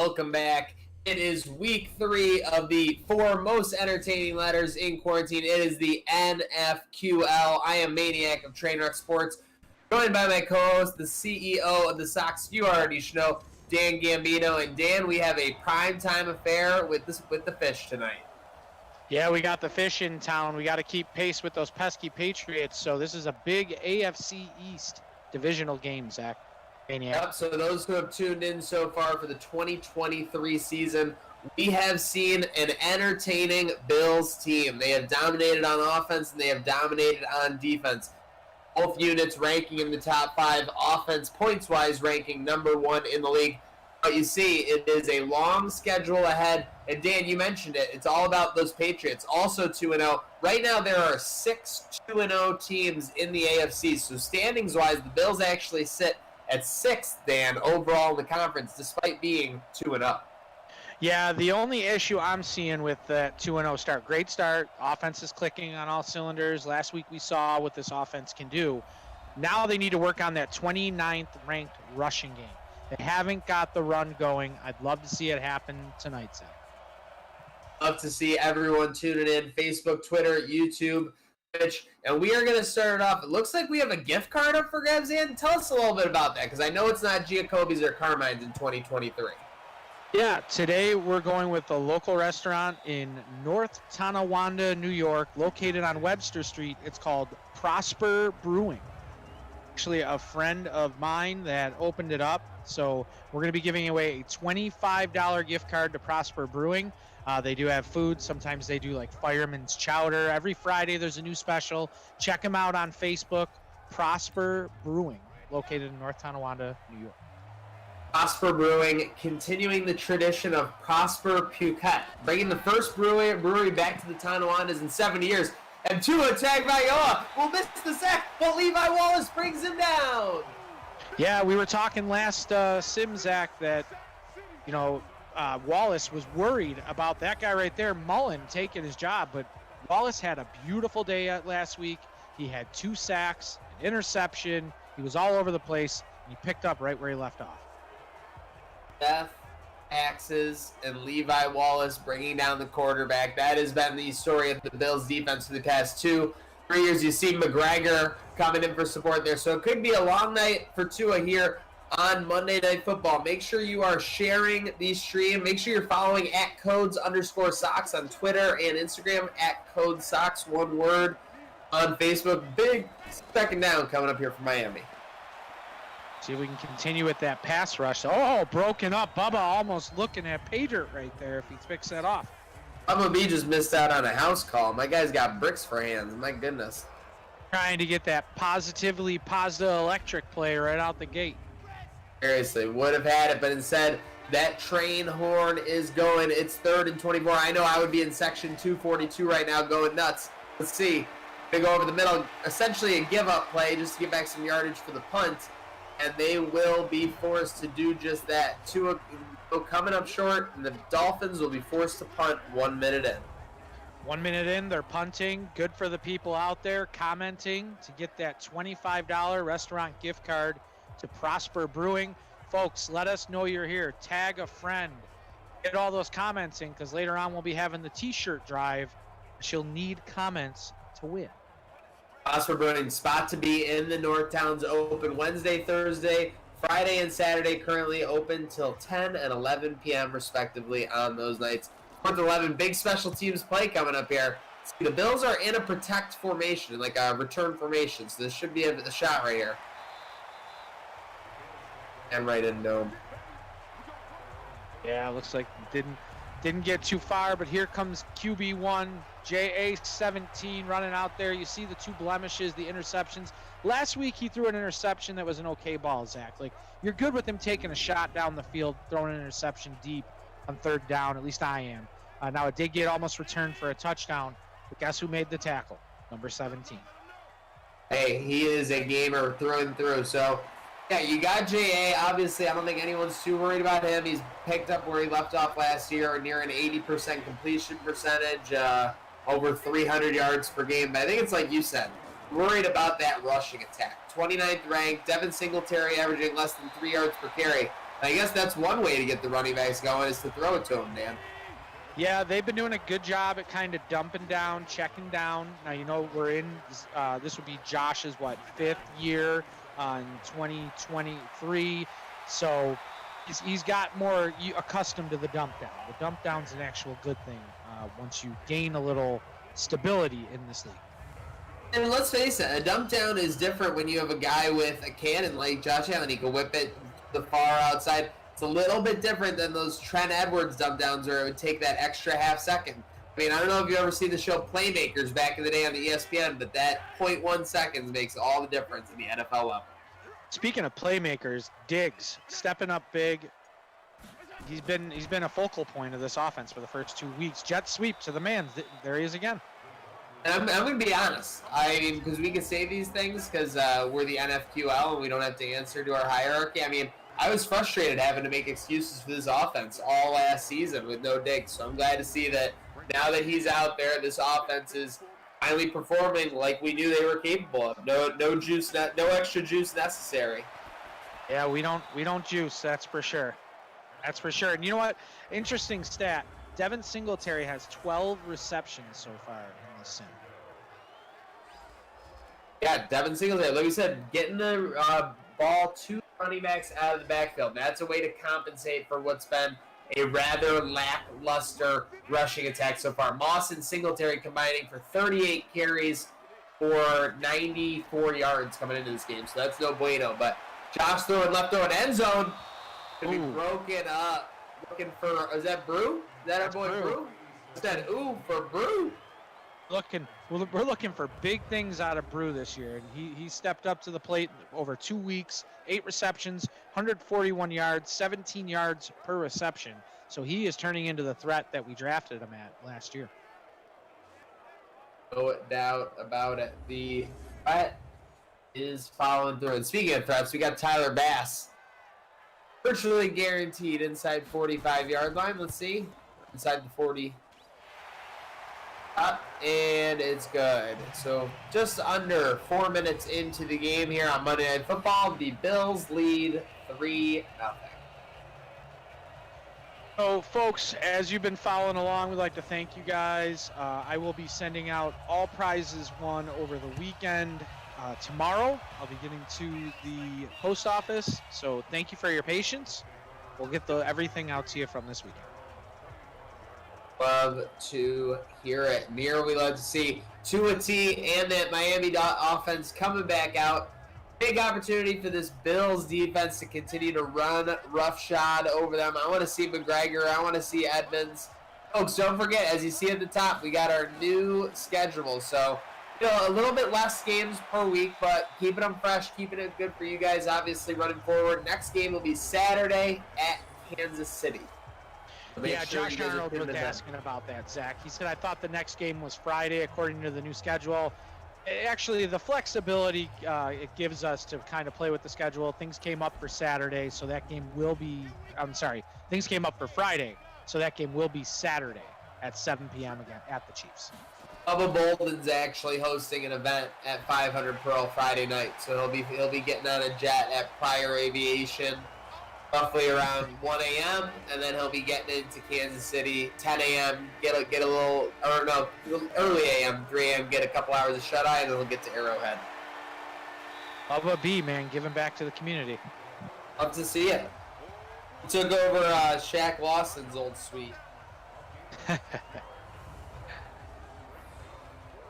Welcome back. It is week 3 of the 4 most entertaining letters in quarantine. It is the NFQL. I am Maniac of Trainwreck Sports, joined by my co-host, the CEO of the Sox. You already know, Dan Gambino. And Dan, we have a primetime affair with the fish tonight. Yeah, we got the fish in town. We got to keep pace with those pesky Patriots. So this is a big AFC East divisional game, Zach. Yep, so those who have tuned in so far for the 2023 season, we have seen an entertaining Bills team. They have dominated on offense and they have dominated on defense. Both units ranking in the top 5, offense points-wise ranking number 1 in the league. But you see, it is a long schedule ahead. And Dan, you mentioned it. It's all about those Patriots. Also 2-0. Right now, there are 6 2-0 teams in the AFC. So standings-wise, the Bills actually sit at 6th, Dan, overall in the conference, despite being 2-0. Yeah, the only issue I'm seeing with that 2-0 start, great start, offense is clicking on all cylinders. Last week we saw what this offense can do. Now they need to work on that 29th ranked rushing game. They haven't got the run going. I'd love to see it happen tonight, Zach. Love to see everyone tuning in, Facebook, Twitter, YouTube, Twitch, and we are going to start it off. It looks like we have a gift card up for grabs, Dan. Tell us a little bit about that, because I know it's not Giacobbe's or Carmine's in 2023. Yeah, today we're going with a local restaurant in North Tonawanda, New York, located on Webster Street. It's called Prosper Brewing. Actually, a friend of mine that opened it up, so we're going to be giving away a $25 gift card to Prosper Brewing. They do have food. Sometimes they do like Fireman's Chowder. Every Friday there's a new special. Check them out on Facebook. Prosper Brewing, located in North Tonawanda, New York. Prosper Brewing, continuing the tradition of Prosper Phuket, bringing the first brewery back to the Tonawandas in 7 years. And Tua Tagovailoa will miss the sack, but Levi Wallace brings him down. Yeah, we were talking last sim, Zach, that, Wallace was worried about that guy right there, Mullen, taking his job. But Wallace had a beautiful day last week. He had 2 sacks, an interception. He was all over the place, and he picked up right where he left off. Death, axes, and Levi Wallace bringing down the quarterback. That has been the story of the Bills' defense for the past 2-3 years. You see McGregor coming in for support there. So it could be a long night for Tua here on Monday Night Football. Make sure you are sharing the stream. Make sure you're following @codes_Sox on Twitter and Instagram, @CodesSox, one word, on Facebook. Big second down coming up here from Miami. See if we can continue with that pass rush. Oh, broken up. Bubba almost looking at Pater right there if he picks that off. Bubba B just missed out on a house call. My guy's got bricks for hands. My goodness. Trying to get that positively positive electric play right out the gate. Seriously, would have had it, but instead, that train horn is going. It's 3rd and 24. I know I would be in section 242 right now going nuts. Let's see. They go over the middle. Essentially a give-up play just to get back some yardage for the punt. And they will be forced to do just that. Tua coming up short, and the Dolphins will be forced to punt 1 minute in. 1 minute in, they're punting. Good for the people out there commenting to get that $25 restaurant gift card to Prosper Brewing. Folks, let us know you're here. Tag a friend. Get all those comments in, because later on we'll be having the T-shirt drive. She'll need comments to win. Prosper Brewing, spot to be in the North Towns, open Wednesday, Thursday, Friday, and Saturday. Currently open till 10 and 11 p.m. respectively on those nights. 11, big special teams play coming up here. See, the Bills are in a protect formation, like a return formation, so this should be a shot right here. And right in dome. Yeah, looks like didn't get too far, but here comes QB1, JA17 running out there. You see the 2 blemishes, the interceptions. Last week he threw an interception that was an okay ball, Zach. Like, you're good with him taking a shot down the field, throwing an interception deep on 3rd down. At least I am. Now it did get almost returned for a touchdown, but guess who made the tackle? Number 17. Hey, he is a gamer through and through. So, yeah, you got JA. Obviously, I don't think anyone's too worried about him. He's picked up where he left off last year, near an 80% completion percentage, over 300 yards per game. But I think it's like you said, worried about that rushing attack. 29th ranked, Devin Singletary averaging less than 3 yards per carry. I guess that's one way to get the running backs going is to throw it to them, Dan. Yeah, they've been doing a good job at kind of dumping down, checking down. Now, we're in, this would be Josh's, 5th year in 2023. So he's got more accustomed to the dump down. The dump down's an actual good thing once you gain a little stability in this league. And let's face it, a dump down is different when you have a guy with a cannon like Josh Allen. He can whip it the far outside. It's a little bit different than those Trent Edwards dump downs where it would take that extra half second. I mean, I don't know if you ever seen the show Playmakers back in the day on the ESPN, but that 0.1 seconds makes all the difference in the NFL level. Speaking of playmakers, Diggs stepping up big. He's been a focal point of this offense for the first 2 weeks. Jet sweep to the man. There he is again. And I'm going to be honest. I mean, because we can say these things because we're the NFQL and we don't have to answer to our hierarchy. I mean, I was frustrated having to make excuses for this offense all last season with no Diggs. So I'm glad to see that now that he's out there, this offense is finally performing like we knew they were capable of. No juice, no extra juice necessary. Yeah, we don't juice. That's for sure. That's for sure. And you know what? Interesting stat. Devin Singletary has 12 receptions so far in this sim. Yeah, Devin Singletary, like we said, getting the ball to running backs out of the backfield. That's a way to compensate for what's been a rather lackluster rushing attack so far. Moss and Singletary combining for 38 carries for 94 yards coming into this game, so that's no bueno. But Josh throwing left over end zone. Gonna be broken up. Looking for, is that Brew? Is that our boy Brew? Is that for Brew? We're looking for big things out of Brew this year, and he stepped up to the plate over 2 weeks, 8 receptions, 141 yards, 17 yards per reception. So he is turning into the threat that we drafted him at last year. No doubt about it. The threat is following through. And speaking of threats, we got Tyler Bass. Virtually guaranteed inside 45-yard line. Let's see. Inside the 40. Up, and it's good. So just under 4 minutes into the game here on Monday Night Football, the Bills lead 3-0. So, folks, as you've been following along, we'd like to thank you guys. I will be sending out all prizes won over the weekend. Tomorrow, I'll be getting to the post office. So thank you for your patience. We'll get everything out to you from this weekend. Love to hear it. Mir, we love to see Tua T and that Miami offense coming back out. Big opportunity for this Bills defense to continue to run roughshod over them. I want to see McGregor. I want to see Edmonds. Folks, don't forget, as you see at the top, we got our new schedule. So, a little bit less games per week, but keeping them fresh, keeping it good for you guys, obviously running forward. Next game will be Saturday at Kansas City. Yeah, Josh Arnold was asking about that, Zach. He said, I thought the next game was Friday, according to the new schedule. Actually, the flexibility it gives us to kind of play with the schedule. Things came up for Saturday, so that game will be, things came up for Friday, so that game will be Saturday at 7 p.m. again at the Chiefs. Bubba Bolden's actually hosting an event at 500 Pearl Friday night, so he'll be getting on a jet at Pryor Aviation roughly around 1 a.m. and then he'll be getting into Kansas City 10 a.m. Get a little, or no, early a.m. 3 a.m. Get a couple hours of shut eye, and then we'll get to Arrowhead. Bubba B, man, giving back to the community. Love to see it. He took over Shaq Lawson's old suite.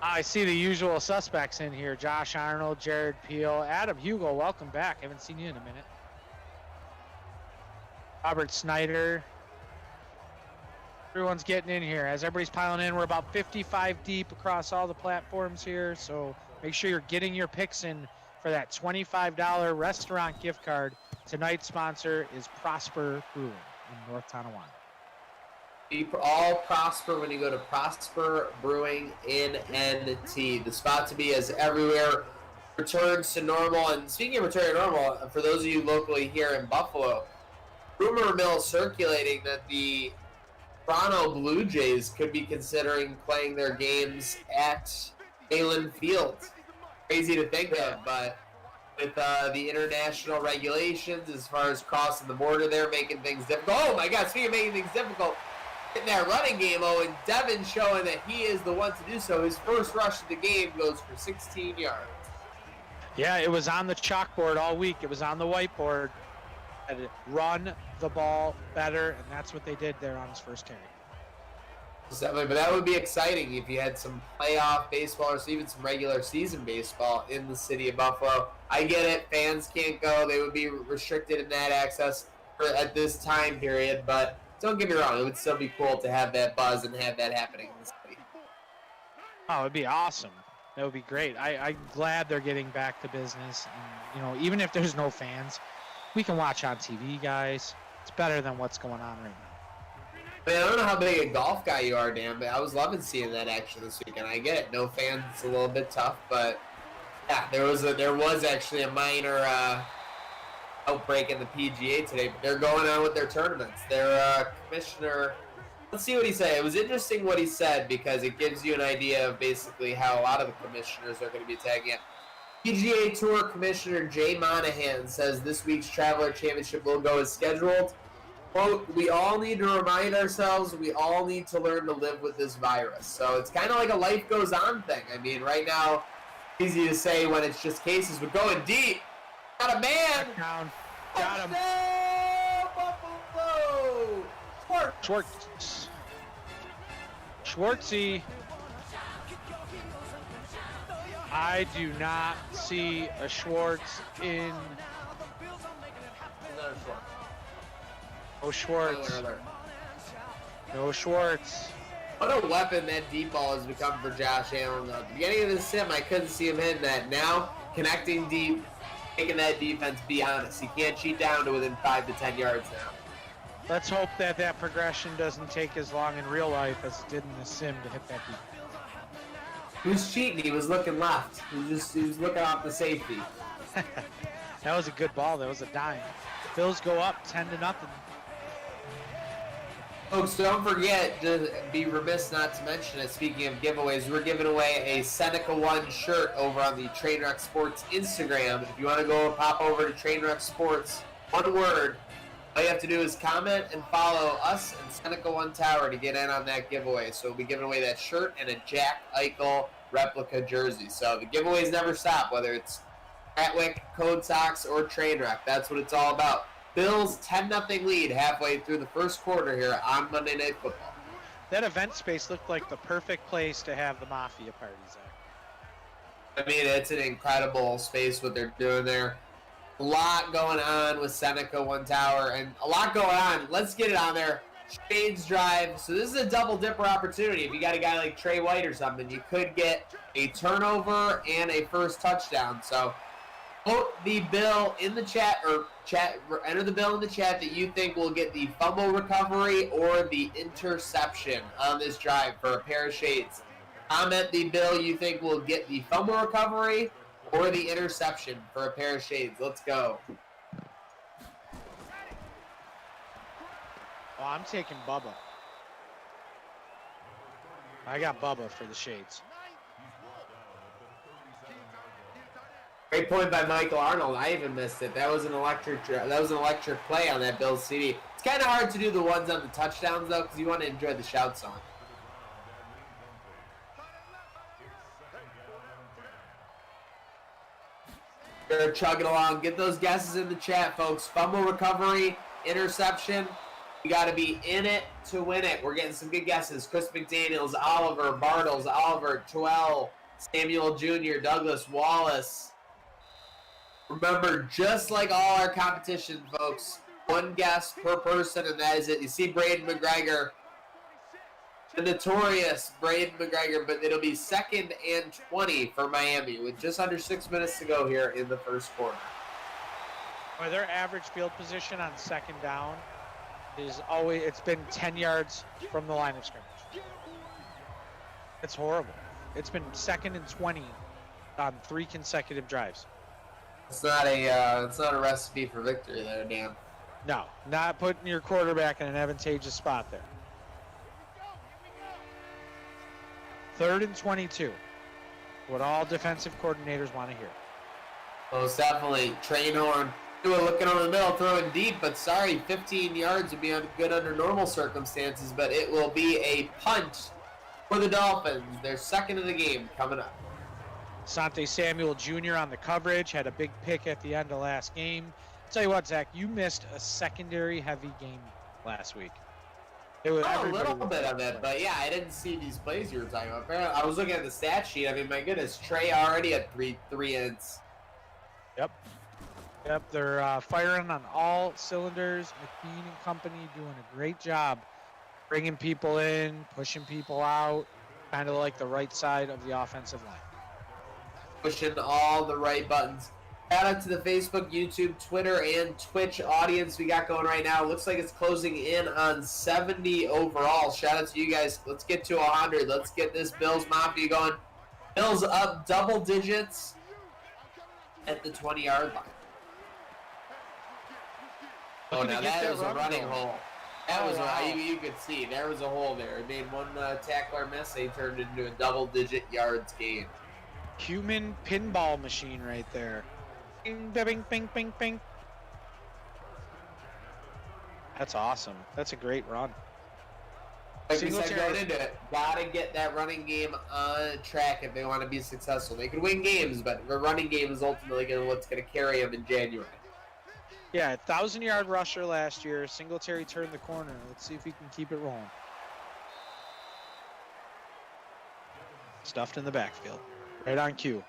I see the usual suspects in here. Josh Arnold, Jared Peel, Adam Hugo, welcome back. Haven't seen you in a minute. Robert Snyder. Everyone's getting in here. As everybody's piling in, we're about 55 deep across all the platforms here. So make sure you're getting your picks in for that $25 restaurant gift card. Tonight's sponsor is Prosper Brewing in North Tonawanda. We all prosper when you go to Prosper Brewing in NT. The spot to be is everywhere. Returns to normal. And speaking of returning to normal, for those of you locally here in Buffalo, rumor mill circulating that the Toronto Blue Jays could be considering playing their games at Galen Field. Crazy to think of, but with the international regulations as far as crossing the border there, making things difficult. Oh my God, speaking of making things difficult, in that running game, and Devin showing that he is the one to do so. His first rush of the game goes for 16 yards. Yeah, it was on the chalkboard all week. It was on the whiteboard. And run the ball better, and that's what they did there on his first carry. But that would be exciting if you had some playoff baseball or even some regular season baseball in the city of Buffalo. I get it. Fans can't go. They would be restricted in that access at this time period. But don't get me wrong. It would still be cool to have that buzz and have that happening in the city. Oh, it would be awesome. That would be great. I'm glad they're getting back to business. And, even if there's no fans, we can watch on TV, guys. It's better than what's going on right now. Man, I don't know how big a golf guy you are, Dan, but I was loving seeing that action this weekend. I get it. No fans, it's a little bit tough, but yeah, there was actually a minor outbreak in the PGA today, but they're going on with their tournaments. Their commissioner, let's see what he said. It was interesting what he said because it gives you an idea of basically how a lot of the commissioners are going to be tagging it. PGA Tour Commissioner Jay Monahan says this week's Traveler Championship will go as scheduled. Quote, we all need to remind ourselves we all need to learn to live with this virus. So it's kind of like a life goes on thing. I mean, right now, easy to say when it's just cases, but going deep. Got a man. Down. Got him. Buffalo. Schwartz. Schwartzy. I do not see a Schwartz in. No Schwartz. No Schwartz. What a weapon that deep ball has become for Josh Allen. At the beginning of the sim, I couldn't see him hitting that. Now, connecting deep, making that defense be honest. He can't cheat down to within 5 to 10 yards now. Let's hope that progression doesn't take as long in real life as it did in the sim to hit that deep. He was cheating. He was looking left. He was looking off the safety. That was a good ball. That was a dime. Bills go up 10-0. Folks, don't forget to be remiss not to mention it. Speaking of giveaways, we're giving away a Seneca One shirt over on the Trainwreck Sports Instagram. If you want to go pop over to Trainwreck Sports, one word, all you have to do is comment and follow us and Seneca One Tower to get in on that giveaway. So we'll be giving away that shirt and a Jack Eichel replica jersey. So the giveaways never stop, whether it's Atwick, Code Sox, or Trainwreck. That's what it's all about. Bills 10-0 lead halfway through the first quarter here on Monday Night Football. That event space looked like the perfect place to have the Mafia parties at. I mean, it's an incredible space what they're doing there. A lot going on with Seneca One Tower, and a lot going on. Let's get it on there. Shades Drive. So this is a double dipper opportunity. If you got a guy like Trey White or something, you could get a turnover and a first touchdown. So vote the bill in the chat, or enter the bill in the chat that you think will get the fumble recovery or the interception on this drive for a pair of shades. Comment the bill you think will get the fumble recovery or the interception for a pair of shades. Let's go. Oh, I'm taking Bubba. I got Bubba for the shades. Great point by Michael Arnold. I even missed it. That was an electric play on that Bills CD. It's kind of hard to do the ones on the touchdowns though, because you want to enjoy the shout song. They're chugging along. Get those guesses in the chat, folks. Fumble recovery, interception. You got to be in it to win it. We're getting some good guesses. Chris McDaniels, Oliver, Bartles, Oliver, Twell, Samuel Jr., Douglas Wallace. Remember, just like all our competition, folks, one guess per person, and that is it. You see Braden McGregor, the notorious Braden McGregor, but it'll be 2nd and 20 for Miami with just under 6 minutes to go here in the first quarter. Well, their average field position on second down is always, it's been 10 yards from the line of scrimmage. It's horrible. It's been 2nd and 20 on 3 consecutive drives. It's not a recipe for victory there, Dan. No, not putting your quarterback in an advantageous spot there. 3rd and 22. What all defensive coordinators want to hear. Most definitely. Train horn. Looking over the middle, throwing deep, but sorry, 15 yards would be good under normal circumstances, but it will be a punt for the Dolphins. Their second of the game coming up. Asante Samuel Jr. on the coverage, had a big pick at the end of last game. I'll tell you what, Zach, you missed a secondary heavy game last week. It was a little bit of it, but yeah, I didn't see these plays you were talking about. I was looking at the stat sheet. I mean, my goodness, Trey already at three ends. Yep, they're firing on all cylinders. McBean and company doing a great job bringing people in, pushing people out, kind of like the right side of the offensive line. Pushing all the right buttons. Shout out to the Facebook, YouTube, Twitter, and Twitch audience we got going right now. Looks like it's closing in on 70 overall. Shout out to you guys. Let's get to 100. Let's get this Bills Mafia going. Bills up double digits at the 20-yard line. Oh, now that was a running hole. That was you could see. There was a hole there. It made one tackler miss. They turned it into a double-digit yards gain. Human pinball machine right there. Bing, bing, bing, bing, bing. That's awesome. That's a great run. Like we said going into it, gotta get that running game on track if they want to be successful. They could win games, but the running game is ultimately what's going to carry them in January. Yeah, 1,000-yard rusher last year. Singletary turned the corner. Let's see if he can keep it rolling. Stuffed in the backfield. Right on cue.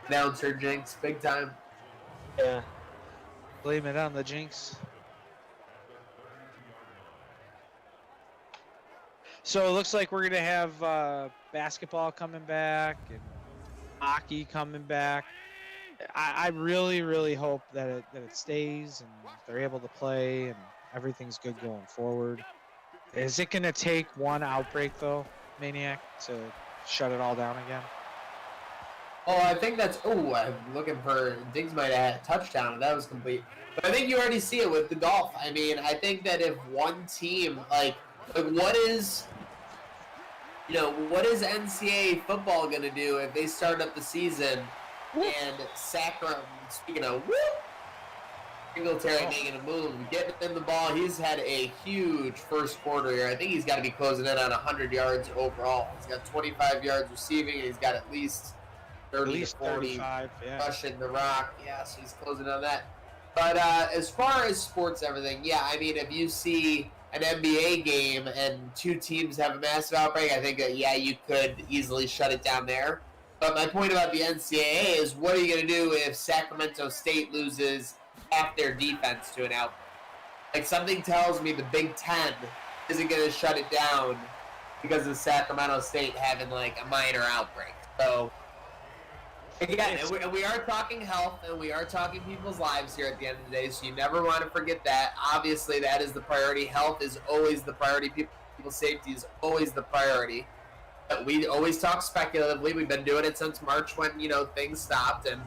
Announcer jinx, big time. Yeah. Blame it on the jinx. So it looks like we're going to have basketball coming back and hockey coming back. I really, really hope that it stays and they're able to play and everything's good going forward. Is it going to take one outbreak, though, Maniac, to shut it all down again? Oh, I think that's... Oh, I'm looking for... Diggs might have had a touchdown. That was complete. But I think you already see it with the golf. I mean, I think that if one team... Like what is... what is NCAA football going to do if they start up the season... And Sacramento, speaking of Singletary making a move, getting in the ball. He's had a huge first quarter here. I think he's got to be closing in on 100 yards overall. He's got 25 yards receiving, and he's got at least 30 to 40 rushing the rock. Yeah, so he's closing on that. But as far as sports, everything, yeah, I mean, if you see an NBA game and two teams have a massive outbreak, I think that, yeah, you could easily shut it down there. But my point about the NCAA is, what are you going to do if Sacramento State loses half their defense to an outbreak? Like, something tells me the Big Ten isn't going to shut it down because of Sacramento State having, like, a minor outbreak. So, again, we are talking health and we are talking people's lives here at the end of the day, so you never want to forget that. Obviously, that is the priority. Health is always the priority. People's safety is always the priority. We always talk speculatively. We've been doing it since March when, things stopped. And,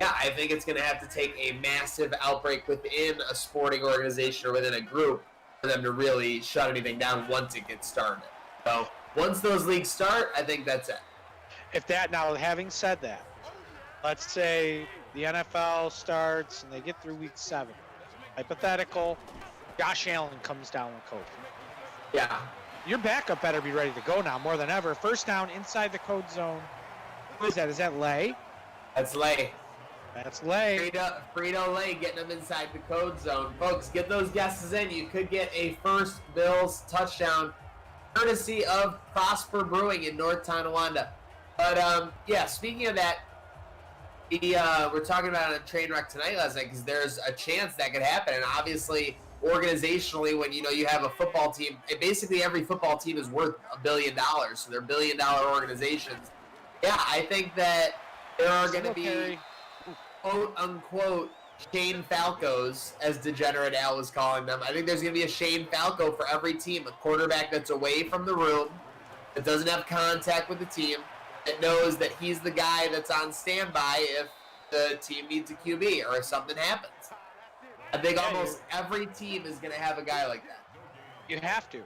yeah, I think it's going to have to take a massive outbreak within a sporting organization or within a group for them to really shut anything down once it gets started. So, once those leagues start, I think that's it. Now, having said that, let's say the NFL starts and they get through week 7. Hypothetical, Josh Allen comes down with COVID. Yeah. Your backup better be ready to go now more than ever. First down inside the code zone. Who is that? Is that Lay? That's Lay. That's Lay. Frito Lay getting them inside the code zone. Folks, get those guesses in. You could get a first Bills touchdown courtesy of Prosper Brewing in North Tonawanda. But, yeah, speaking of that, we're talking about a train wreck tonight last night because there's a chance that could happen. And obviously, organizationally, when you have a football team, basically every football team is worth $1 billion, so they're billion-dollar organizations. Yeah, I think that there are going to be quote-unquote Shane Falcos, as Degenerate Al was calling them. I think there's going to be a Shane Falco for every team, a quarterback that's away from the room, that doesn't have contact with the team, that knows that he's the guy that's on standby if the team needs a QB or if something happens. I think almost every team is going to have a guy like that. You have to.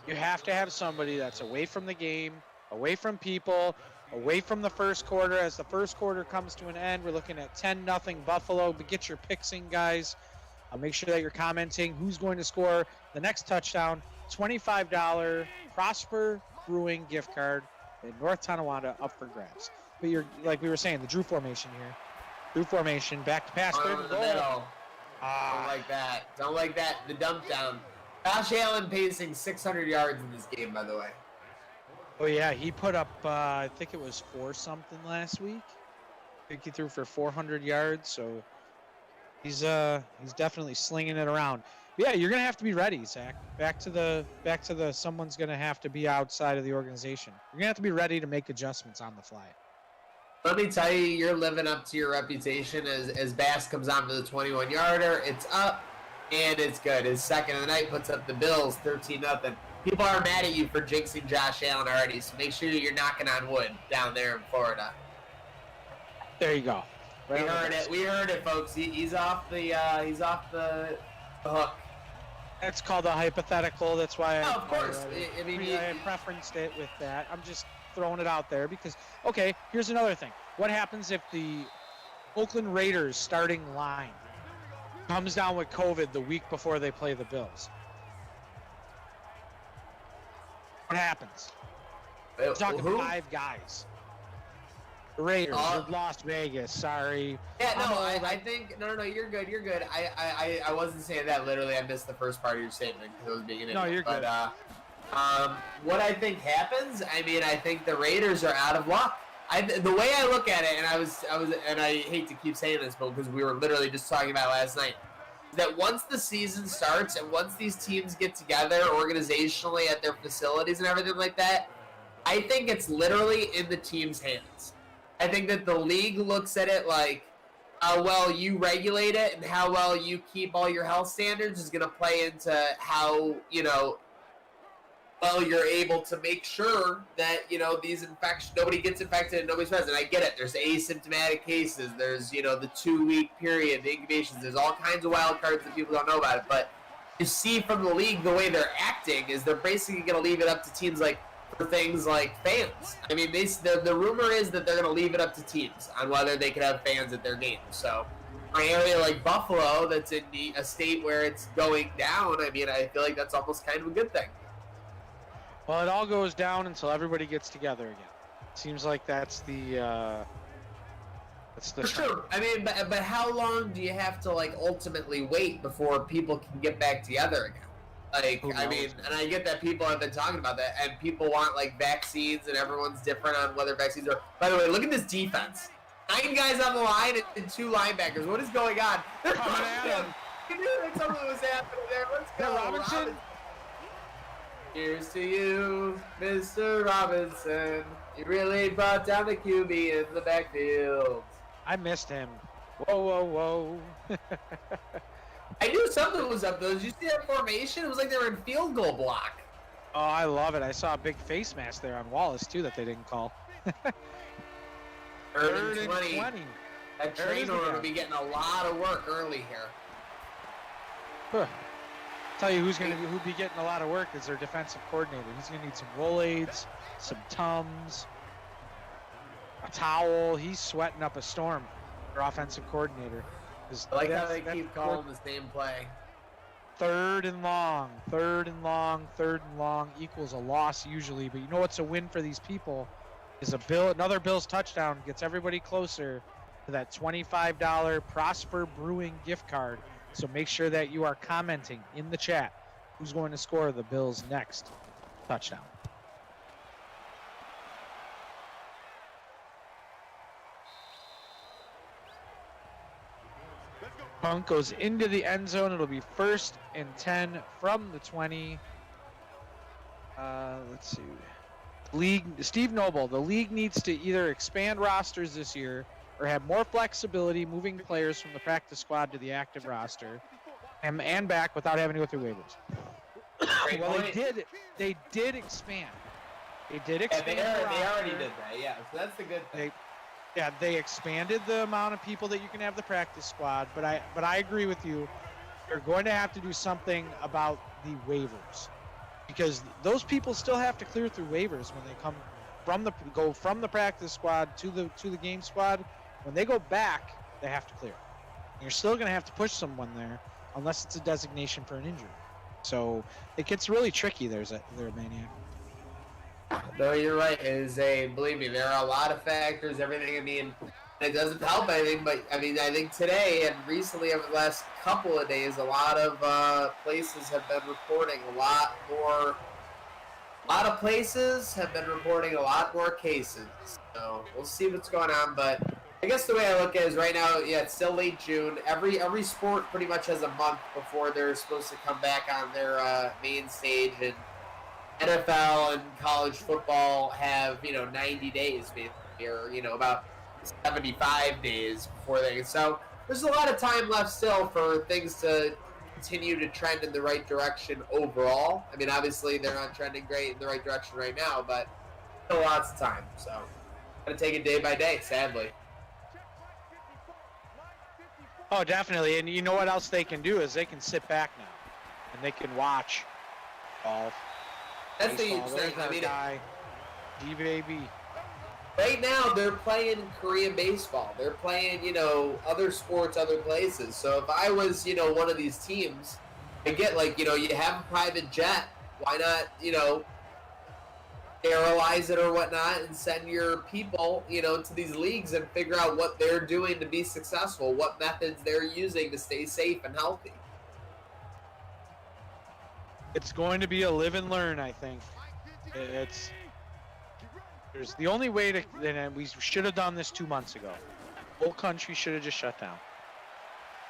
You have to have somebody that's away from the game, away from people, away from the first quarter. As the first quarter comes to an end, we're looking at 10-0 Buffalo. But get your picks in, guys. Make sure that you're commenting who's going to score the next touchdown. $25 Prosper Brewing gift card in North Tonawanda up for grabs. But you're like we were saying, the Drew formation here. Drew formation, back to pass. Third and goal. Don't like that. Don't like that. The dump down. Josh Allen pacing 600 yards in this game, by the way. Oh, yeah. He put up, I think it was 4-something last week. I think he threw for 400 yards. So he's definitely slinging it around. But yeah, you're going to have to be ready, Zach. Back to the someone's going to have to be outside of the organization. You're going to have to be ready to make adjustments on the fly. Let me tell you, you're living up to your reputation as Bass comes on for the 21-yarder. It's up, and it's good. His second of the night puts up the Bills 13-0. People are mad at you for jinxing Josh Allen already, so make sure you're knocking on wood down there in Florida. There you go. Right, we heard it, folks. He's off the hook. That's called a hypothetical. That's why of course. I preferenced it with that. I'm just throwing it out there because, okay, here's another thing. What happens if the Oakland Raiders starting line comes down with COVID the week before they play the Bills? What happens? We're talking 5 guys. The Raiders of Las Vegas. Sorry. Yeah, no, I think no. You're good. You're good. I wasn't saying that literally. I missed the first part of your statement because I was being an idiot. No, you're good. But what I think happens, I mean, I think the Raiders are out of luck. The way I look at it, and I hate to keep saying this, but because we were literally just talking about it last night, that once the season starts and once these teams get together organizationally at their facilities and everything like that, I think it's literally in the team's hands. I think that the league looks at it like how well you regulate it and how well you keep all your health standards is going to play into how, well, you're able to make sure that, these infections, nobody gets infected and nobody's present. I get it. There's asymptomatic cases. There's, the 2-week period, the incubations. There's all kinds of wild cards that people don't know about it. But you see from the league, the way they're acting is they're basically going to leave it up to teams for things like fans. I mean, the rumor is that they're going to leave it up to teams on whether they can have fans at their games. So, for an area like Buffalo, that's in a state where it's going down, I mean, I feel like that's almost kind of a good thing. Well, it all goes down until everybody gets together again. Seems like that's the For sure. I mean, but how long do you have to ultimately wait before people can get back together again? I mean, and I get that people have been talking about that, and people want vaccines, and everyone's different on whether vaccines are. By the way, look at this defense: 9 guys on the line and 2 linebackers. What is going on? They're coming at him. You knew that something was happening there. Let's go, Robinson. Here's to you, Mr. Robinson. You really brought down the QB in the backfield. I missed him. Whoa. I knew something was up, though. Did you see that formation? It was like they were in field goal block. Oh, I love it. I saw a big face mask there on Wallace, too, that they didn't call. Third and 20. That trainer will be getting a lot of work early here. Huh. Tell you who'd be getting a lot of work is their defensive coordinator. He's going to need some Rolaids, some Tums, a towel. He's sweating up a storm, their offensive coordinator. I like how they keep calling the same play. Third and long equals a loss usually. But you know what's a win for these people is another Bills touchdown gets everybody closer to that $25 Prosper Brewing gift card. So make sure that you are commenting in the chat who's going to score the Bills' next touchdown. Punt goes into the end zone. It'll be 1st and 10 from the 20. Let's see. Steve Noble, the league needs to either expand rosters this year or have more flexibility moving players from the practice squad to the active roster and back without having to go through waivers. Well, they did expand. They did expand. Yeah, they already did that, yeah. So that's the good thing. They expanded the amount of people that you can have the practice squad, but I agree with you. They're going to have to do something about the waivers because those people still have to clear through waivers when they come from the practice squad to the game squad. When they go back, they have to clear. And you're still going to have to push someone there unless it's a designation for an injury. So it gets really tricky there, Maniac. No, you're right. Believe me, there are a lot of factors, everything. I mean, it doesn't help anything, but I mean, I think today and recently over the last couple of days, a lot of places have been reporting a lot of places have been reporting a lot more cases. So we'll see what's going on, but I guess the way I look at it is right now, yeah, it's still late June. Every sport pretty much has a month before they're supposed to come back on their main stage, and NFL and college football have 90 days basically, or about 75 days before they. So there's a lot of time left still for things to continue to trend in the right direction overall. I mean, obviously they're not trending great in the right direction right now, but still lots of time. So gotta take it day by day, sadly. Oh, definitely. And you know what else they can do is they can sit back now, and they can watch golf. That's the baseball. thing. I mean, D-Baby. right now they're playing Korean baseball. They're playing, other sports, other places. So if I was, one of these teams, I get you have a private jet. Why not, sterilize it or whatnot and send your people, to these leagues and figure out what they're doing to be successful, what methods they're using to stay safe and healthy. It's going to be a live and learn, I think. There's the only way to, and we should have done this 2 months ago. The whole country should have just shut down.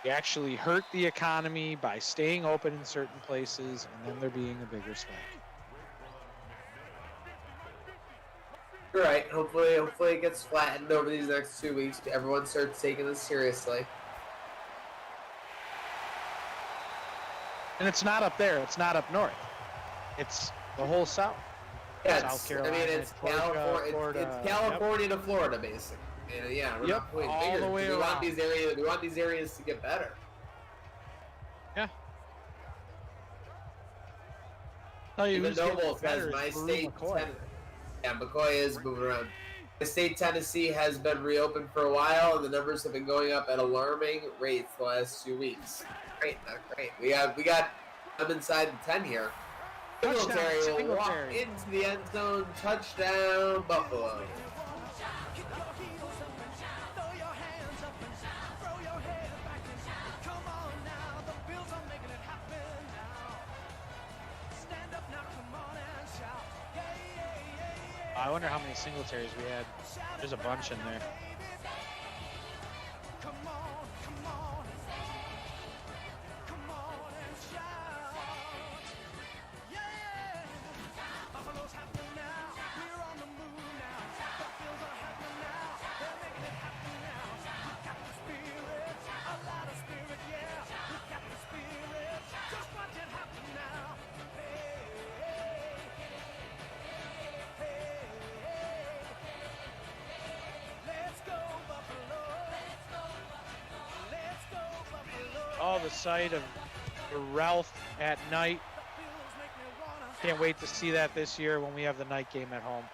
We actually hurt the economy by staying open in certain places, and then there being a bigger spike. You're right. Hopefully it gets flattened over these next 2 weeks. Everyone starts taking this seriously. And it's not up there. It's not up north. It's the whole South. Yeah, South Carolina. I mean, it's Georgia, Florida. It's California to Florida, basically. And yeah, we're not putting all bigger. the way We want around. these areas. We want these areas to get better. Yeah. Tell you Even who's getting Noble better says is my Brew state. McCoy. Yeah, McCoy is moving around. The state Tennessee has been reopened for a while, and the numbers have been going up at alarming rates the last 2 weeks. Great, not great. We got them inside the 10 here. Singletary will walk into the end zone. Touchdown, Buffalo. I wonder how many Singletaries we had. There's a bunch in there. Oh, the sight of Ralph at night. Can't wait to see that this year when we have the night game at home.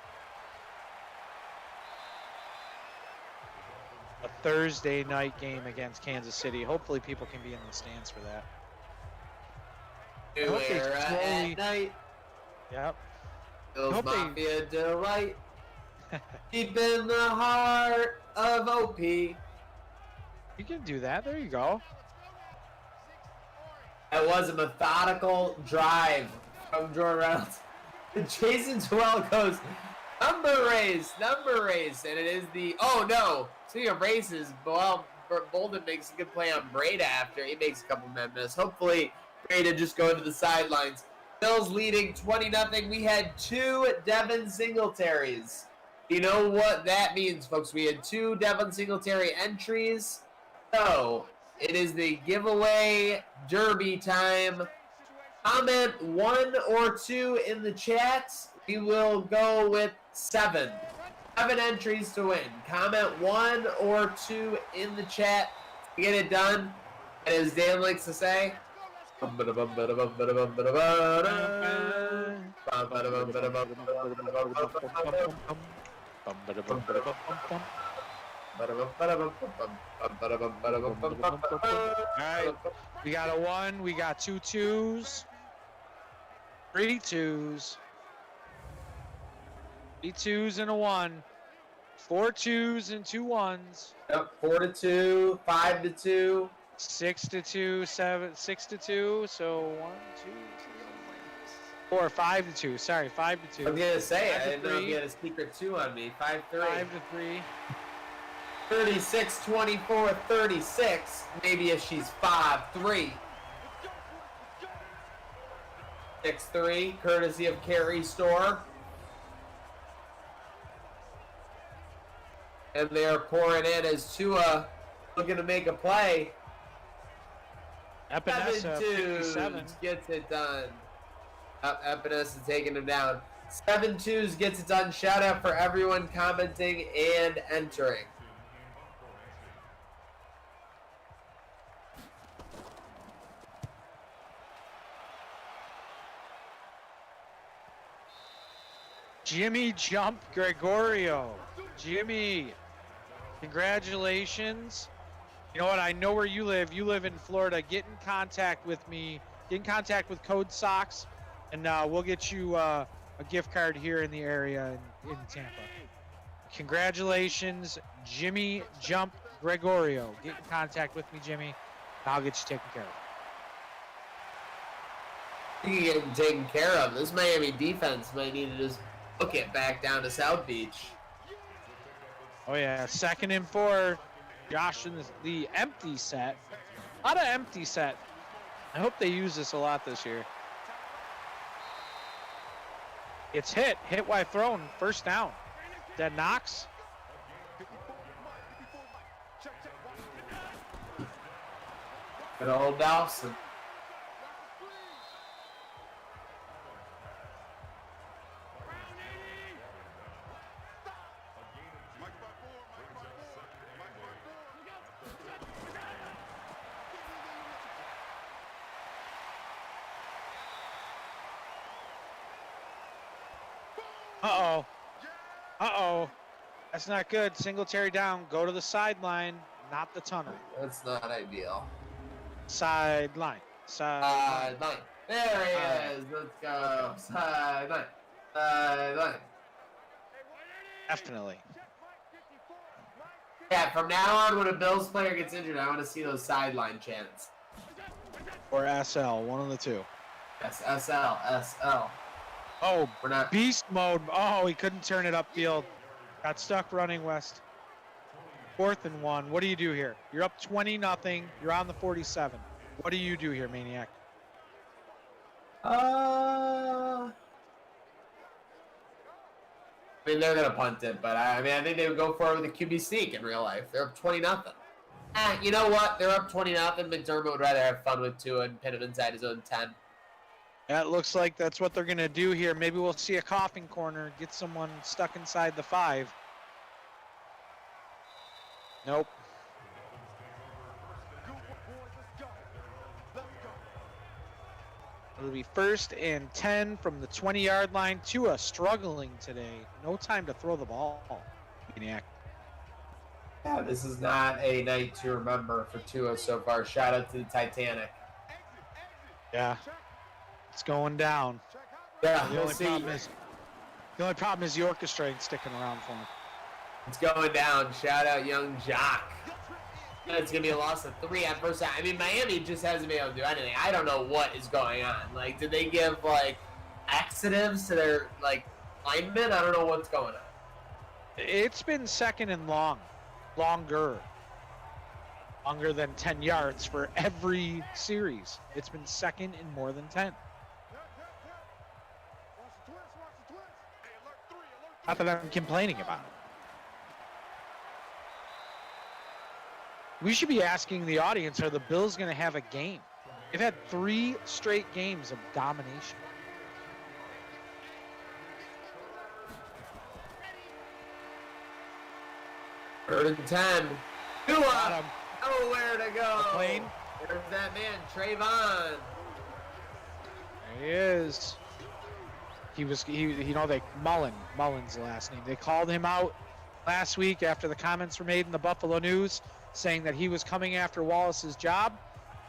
A Thursday night game against Kansas City. Hopefully people can be in the stands for that. At night. Yep. Bills Mafia delight. Deep in the heart of OP. You can do that. There you go. That was a methodical drive from Jordan Reynolds. Jason Terrell goes, number race, and it is the, oh no, speaking of races, well, Bolden makes a good play on Breda after he makes a couple men miss. Hopefully, Breda just go to the sidelines. Bills leading 20-0. We had 2 Devin Singletaries. You know what that means, folks? We had 2 Devin Singletary entries. So, it is the giveaway derby time. Comment 1 or 2 in the chat. We will go with 7. 7 entries to win. Comment 1 or 2 in the chat to get it done. And as Dan likes to say, Alright, we got a 1, we got 2 2s, 3 2s, 3 2s and a 1, 4 2s and 2 1s. Yep, 4-2, 5-2. 6-2, 6-2. So 1, 2, 3, 4, 5-2. Sorry, 5-2. I was gonna say, I 5-3. didn't know you had a secret 2 on me. 5-3. 5-3. 36, 24, 36. Maybe if she's 5-3. 6-3, courtesy of Carrie Store. And they're pouring in as Tua looking to make a play. Epinesa, 57. Gets it done. Epinesa taking him down. 7-2 gets it done. Shout out for everyone commenting and entering. Jimmy Jump Gregorio. Jimmy, congratulations. You know what? I know where you live. You live in Florida. Get in contact with me. Get in contact with Code Sox, and we'll get you a gift card here in the area in Tampa. Congratulations, Jimmy Jump Gregorio. Get in contact with me, Jimmy, and I'll get you taken care of. You can get him taken care of. This Miami defense might need to just book it back down to South Beach. Oh, yeah. 2nd and 4. Josh in the empty set. A lot of empty set. I hope they use this a lot this year. It's hit. Hit while thrown. First down. That Knox. Good old Dawson. Uh-oh. Uh-oh. That's not good. Singletary down. Go to the sideline, not the tunnel. That's not ideal. Sideline. Sideline. There he is. Let's go. Sideline. Sideline. Definitely. Yeah, from now on, when a Bills player gets injured, I want to see those sideline chants. Or SL, one of the two. Yes, SL. Oh, We're not. beast mode. Oh, he couldn't turn it upfield. Got stuck running west. 4th and 1. What do you do here? You're up 20-0. You're on the 47. What do you do here, Maniac? I mean, they're gonna punt it, but I think they would go for it with a QB sneak in real life. They're up 20-0. You know what? They're up 20-0. McDermott would rather have fun with Tua and pin him inside his own 10. That looks like that's what they're going to do here. Maybe we'll see a coughing corner, get someone stuck inside the 5. Nope. It'll be 1st and 10 from the 20-yard line. Tua struggling today. No time to throw the ball. Maniac. Yeah, this is not a night to remember for Tua so far. Shout out to the Titanic. Yeah. It's going down. Yeah, The only problem is the orchestra ain't sticking around for him. It's going down. Shout out young Jock. It's going to be a loss of 3 at first. I mean, Miami just hasn't been able to do anything. I don't know what is going on. Like, did they give, like, laxatives to their, like, linemen? I don't know what's going on. It's been 2nd and long. Longer than 10 yards for every series. It's been 2nd and more than 10. Not that I'm complaining about it. We should be asking the audience, are the Bills going to have a game? They've had 3 straight games of domination. Third and 10. Tua! Nowhere to go. Plane. There's that man, Trayvon. he is. Mullen's the last name. They called him out last week after the comments were made in the Buffalo News saying that he was coming after Wallace's job.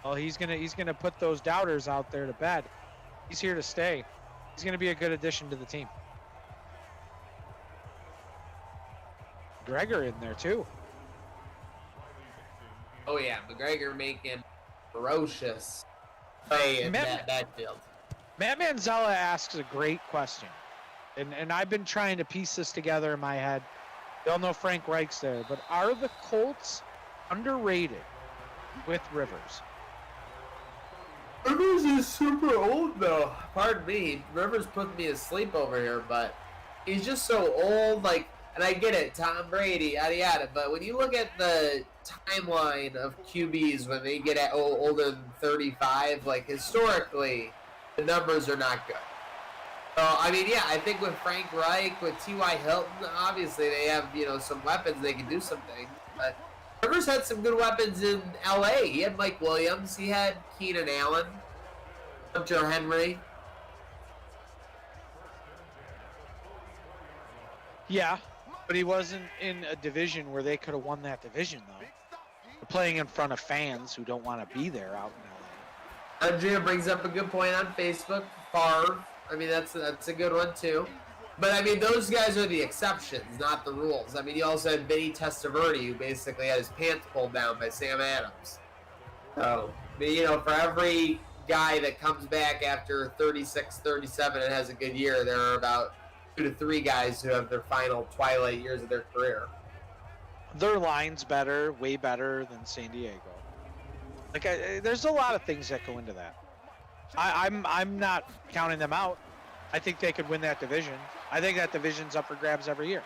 Well, he's gonna put those doubters out there to bed. He's here to stay. He's gonna be a good addition to the team. McGregor in there too. Oh yeah, McGregor making ferocious play in that backfield. Matt Manzella asks a great question, and I've been trying to piece this together in my head. We all know Frank Reich's there, but are the Colts underrated with Rivers? Rivers is super old though. Pardon me, Rivers put me asleep over here, but he's just so old. Like, and I get it, Tom Brady, yada yada. But when you look at the timeline of QBs when they get older than 35, like historically, the numbers are not good. So, I mean, yeah, I think with Frank Reich, with T.Y. Hilton, obviously they have, some weapons. They can do some things. But Rivers had some good weapons in L.A. He had Mike Williams. He had Keenan Allen. Hunter Henry. Yeah, but he wasn't in a division where they could have won that division, though. They're playing in front of fans who don't want to be there out in L.A. Andrea brings up a good point on Facebook. Favre. I mean, that's a good one, too. But, I mean, those guys are the exceptions, not the rules. I mean, you also had Vinny Testaverde, who basically had his pants pulled down by Sam Adams. So, for every guy that comes back after 36, 37 and has a good year, there are about 2 to 3 guys who have their final twilight years of their career. Their line's better, way better than San Diego. Like, there's a lot of things that go into that. I'm not counting them out. I think they could win that division. I think that division's up for grabs every year.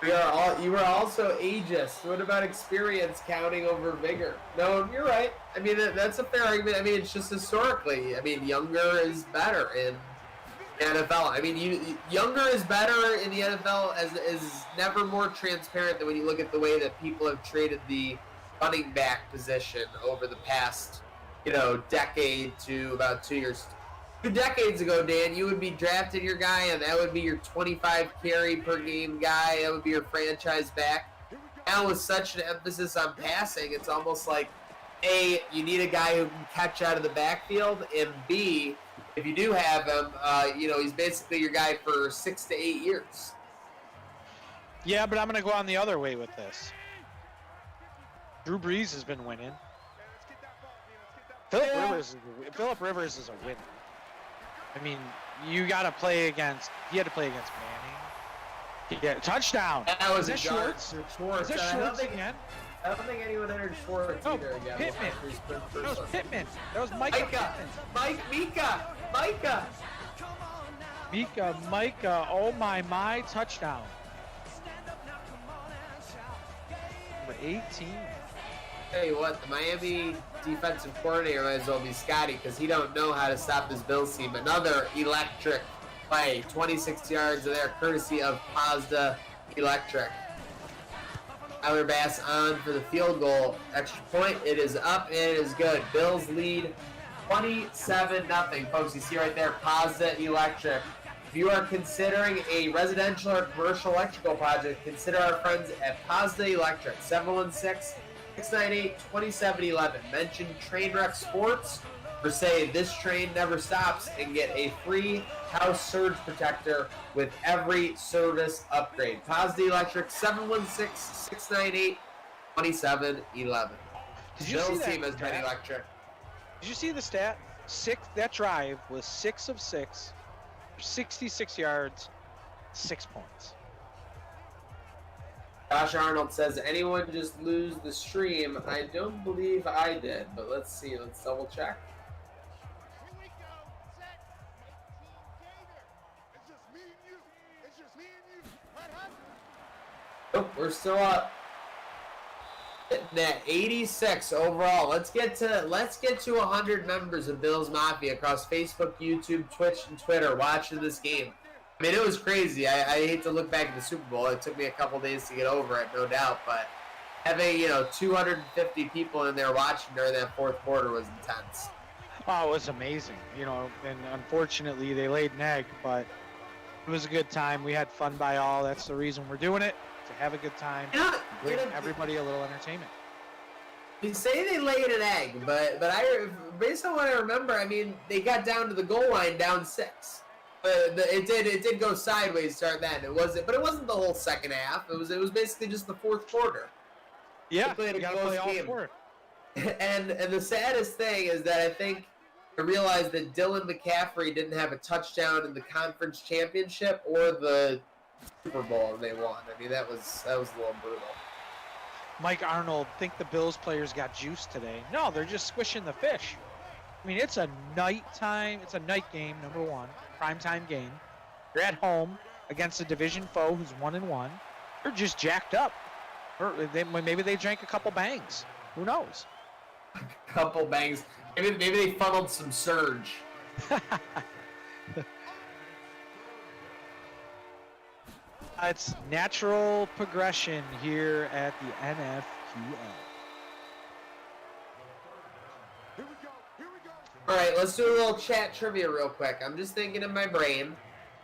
You were also ageist. What about experience counting over vigor? No, you're right. I mean, that's a fair argument. I mean, it's just historically. I mean, younger is better in the NFL. I mean, younger is better in the NFL is never more transparent than when you look at the way that people have traded the running back position over the past, decade to about 2 years. 2 decades ago, Dan, you would be drafting your guy, and that would be your 25 carry per game guy. That would be your franchise back. Now, with such an emphasis on passing, it's almost like, A, you need a guy who can catch out of the backfield, and B, if you do have him, he's basically your guy for 6 to 8 years. Yeah, but I'm going to go on the other way with this. Drew Brees has been winning. Phillip Rivers is a winner. I mean, you got to play against. He had to play against Manning. Yeah, touchdown. That was a Schwartz. Schwartz. Is that Schwartz again? I don't think anyone entered Schwartz either again. Pittman. That was Pittman. That was Micah. Micah. Oh my, touchdown. Number 18. Tell you what, the Miami defensive coordinator might as well be Scotty because he don't know how to stop this Bills team. Another electric play, 26 yards there, courtesy of Pazda Electric. Tyler Bass on for the field goal. Extra point. It is up and it is good. Bills lead 27-0. Folks, you see right there, Pazda Electric. If you are considering a residential or commercial electrical project, consider our friends at Pazda Electric, 716-698-2711. Mention Trainwreck Sports or say this train never stops and get a free house surge protector with every service upgrade. Pazda Electric, 716-698-2711. Bill's team has been electric. Did you see the stat? That drive was 6 of 6, 66 yards, 6 points. Josh Arnold says, anyone just lose the stream? I don't believe I did, but let's see. Let's double check. Nope, we're still up. At 86 overall. Let's get to 100 members of Bills Mafia across Facebook, YouTube, Twitch, and Twitter watching this game. I mean, it was crazy. I hate to look back at the Super Bowl. It took me a couple days to get over it, no doubt. But having 250 people in there watching during that fourth quarter was intense. Oh, it was amazing, and unfortunately they laid an egg, but it was a good time. We had fun by all. That's the reason we're doing it, to have a good time, bring everybody a little entertainment. They say they laid an egg, but based on what I remember, I mean, they got down to the goal line down 6. But it did go sideways start then. It wasn't the whole second half. It was basically just the fourth quarter. Yeah, you gotta play all four. And the saddest thing is that I realized that Dylan McCaffrey didn't have a touchdown in the conference championship or the Super Bowl they won. I mean, that was a little brutal. Mike Arnold, think the Bills players got juice today? No, they're just squishing the fish. I mean, it's a night game, number one, primetime game. You're at home against a division foe who's 1-1. They're just jacked up. Or maybe they drank a couple bangs. Who knows? A couple bangs. Maybe they funneled some surge. It's natural progression here at the NFQL. All right, let's do a little chat trivia real quick. I'm just thinking in my brain,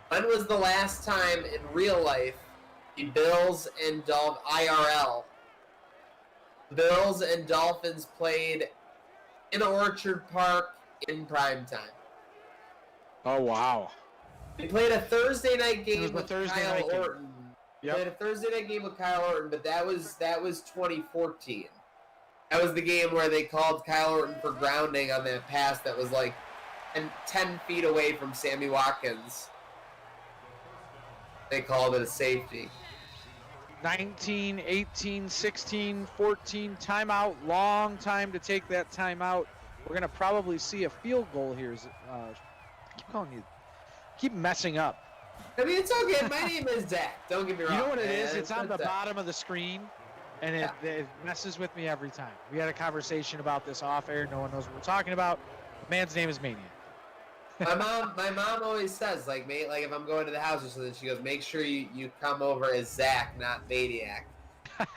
when was the last time in real life the Bills and IRL, Bills and Dolphins played in Orchard Park in prime time? Oh, wow. They played a Thursday night game with Thursday Kyle night Orton. Yep. Played a Thursday night game with Kyle Orton, but that was 2014. That was the game where they called Kyle Orton for grounding on that pass that was like 10 feet away from Sammy Watkins. They called it a safety. 19, 18, 16, 14, timeout. Long time to take that timeout. We're going to probably see a field goal here. Keep messing up. I mean, it's okay. My name is Zach. Don't get me wrong. You know what it is? It's on the bottom of the screen, and it messes with me every time. We had a conversation about this off air. No one knows what we're talking about. Man's name is Maniac. my mom always says, like, mate, like if I'm going to the house or something, she goes, make sure you come over as Zach, not Maniac. and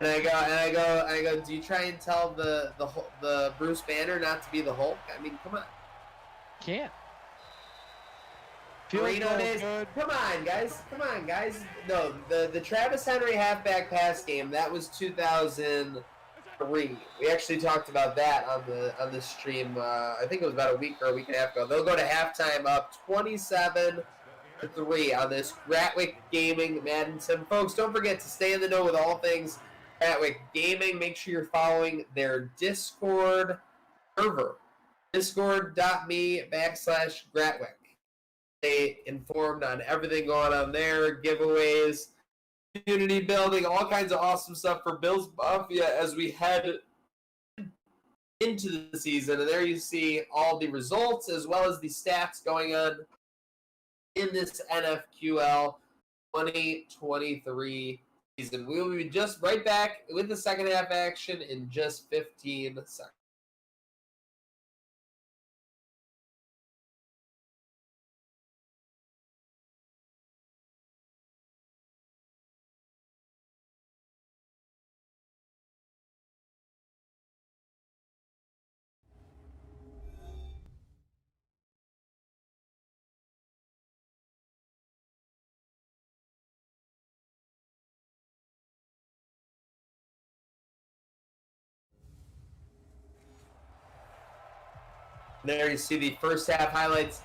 I go, do you try and tell the Bruce Banner not to be the Hulk? I mean, come on. Can't. Marino days. Come on, guys. No, the Travis Henry halfback pass game, that was 2003. We actually talked about that on the stream. I think it was about a week or a week and a half ago. They'll go to halftime up 27-3 on this Gratwick Gaming Madden Sim. Folks, don't forget to stay in the know with all things Gratwick Gaming. Make sure you're following their Discord server. Discord.me/Gratwick. Stay informed on everything going on there, giveaways, community building, all kinds of awesome stuff for Bills Mafia as we head into the season. And there you see all the results as well as the stats going on in this NFQL 2023 season. We will be just right back with the second half action in just 15 seconds. There you see the first half highlights.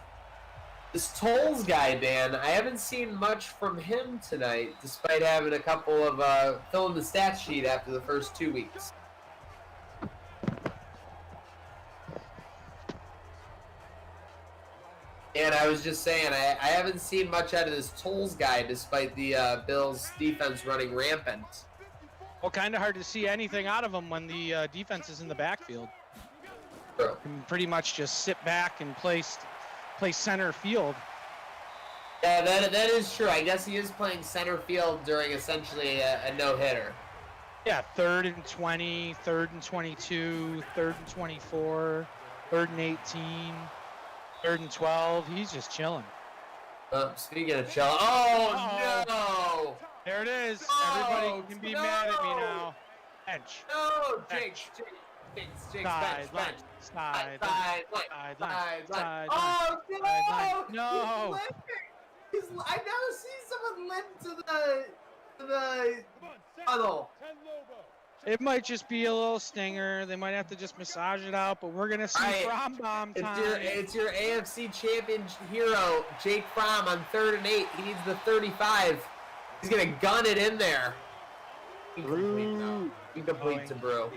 This Tolles guy, Dan, I haven't seen much from him tonight, despite having a couple of filling the stat sheet after the first 2 weeks. And I was just saying, I haven't seen much out of this Tolles guy, despite the Bills' defense running rampant. Well, kind of hard to see anything out of him when the defense is in the backfield. True. And pretty much just sit back and play center field. Yeah, that is true. I guess he is playing center field during essentially a no-hitter. Yeah, 3rd and 20, 3rd and 22, 3rd and 24, 3rd and 18, 3rd and 12. He's just chilling. Speaking of chilling. Oh, no! There it is. No, Everybody can be mad at me now. Bench. No, Bench. Jake's bench. Sideline. Oh no! No. I've never seen someone limp to the tunnel. It might just be a little stinger. They might have to just massage it out, but we're gonna see Fromm bomb time. It's your AFC champion hero, Jake Fromm, on 3rd and 8. He needs the 35. He's gonna gun it in there. Incomplete to Brew.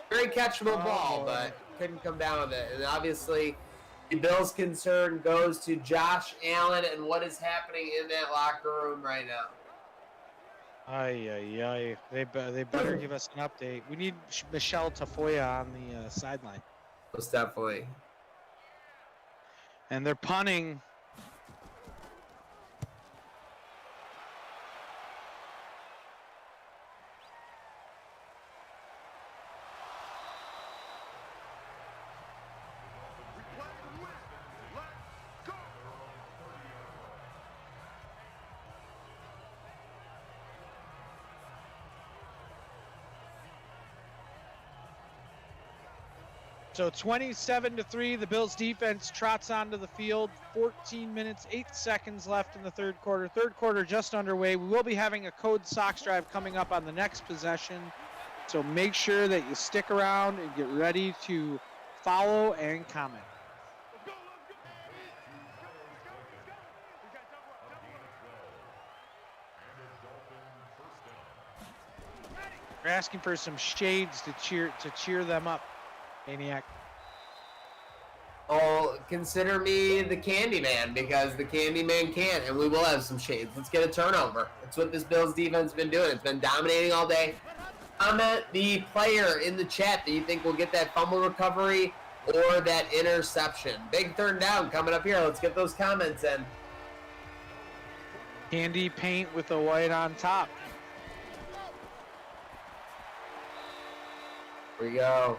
Very catchable ball, but couldn't come down with it. And obviously, the Bills' concern goes to Josh Allen and what is happening in that locker room right now. They better give us an update. We need Michelle Tafoya on the sideline. Most definitely. And they're punting. So 27-3, the Bills defense trots onto the field. 14 minutes, 8 seconds left in the third quarter. Third quarter just underway. We will be having a Code Sox drive coming up on the next possession. So make sure that you stick around and get ready to follow and comment. We're asking for some shades to cheer them up. Maniac. Oh, consider me the Candyman because the Candyman can, and we will have some shades. Let's get a turnover. That's what this Bills defense has been doing. It's been dominating all day. Comment the player in the chat that you think will get that fumble recovery or that interception. Big third down coming up here. Let's get those comments in. Candy paint with the white on top. Here we go.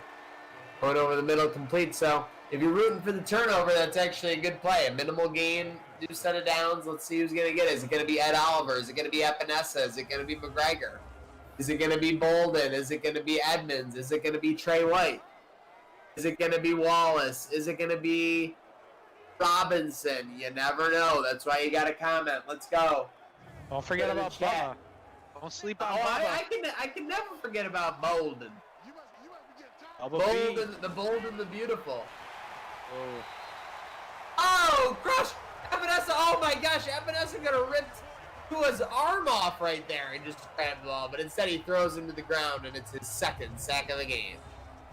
Going over the middle, complete. So if you're rooting for the turnover, that's actually a good play. A minimal gain, new set of downs. Let's see who's going to get it. Is it going to be Ed Oliver? Is it going to be Epinesa? Is it going to be McGregor? Is it going to be Bolden? Is it going to be Edmonds? Is it going to be Trey White? Is it going to be Wallace? Is it going to be Robinson? You never know. That's why you got to comment. Let's go. Don't forget about Bubba. Don't sleep on Bubba. I can never forget about Bolden. Bold and the beautiful. Oh. Oh, crush! Epinesa, oh my gosh, Epinesa could have ripped Tua's arm off right there and just grabbed the ball, but instead he throws him to the ground and it's his second sack of the game.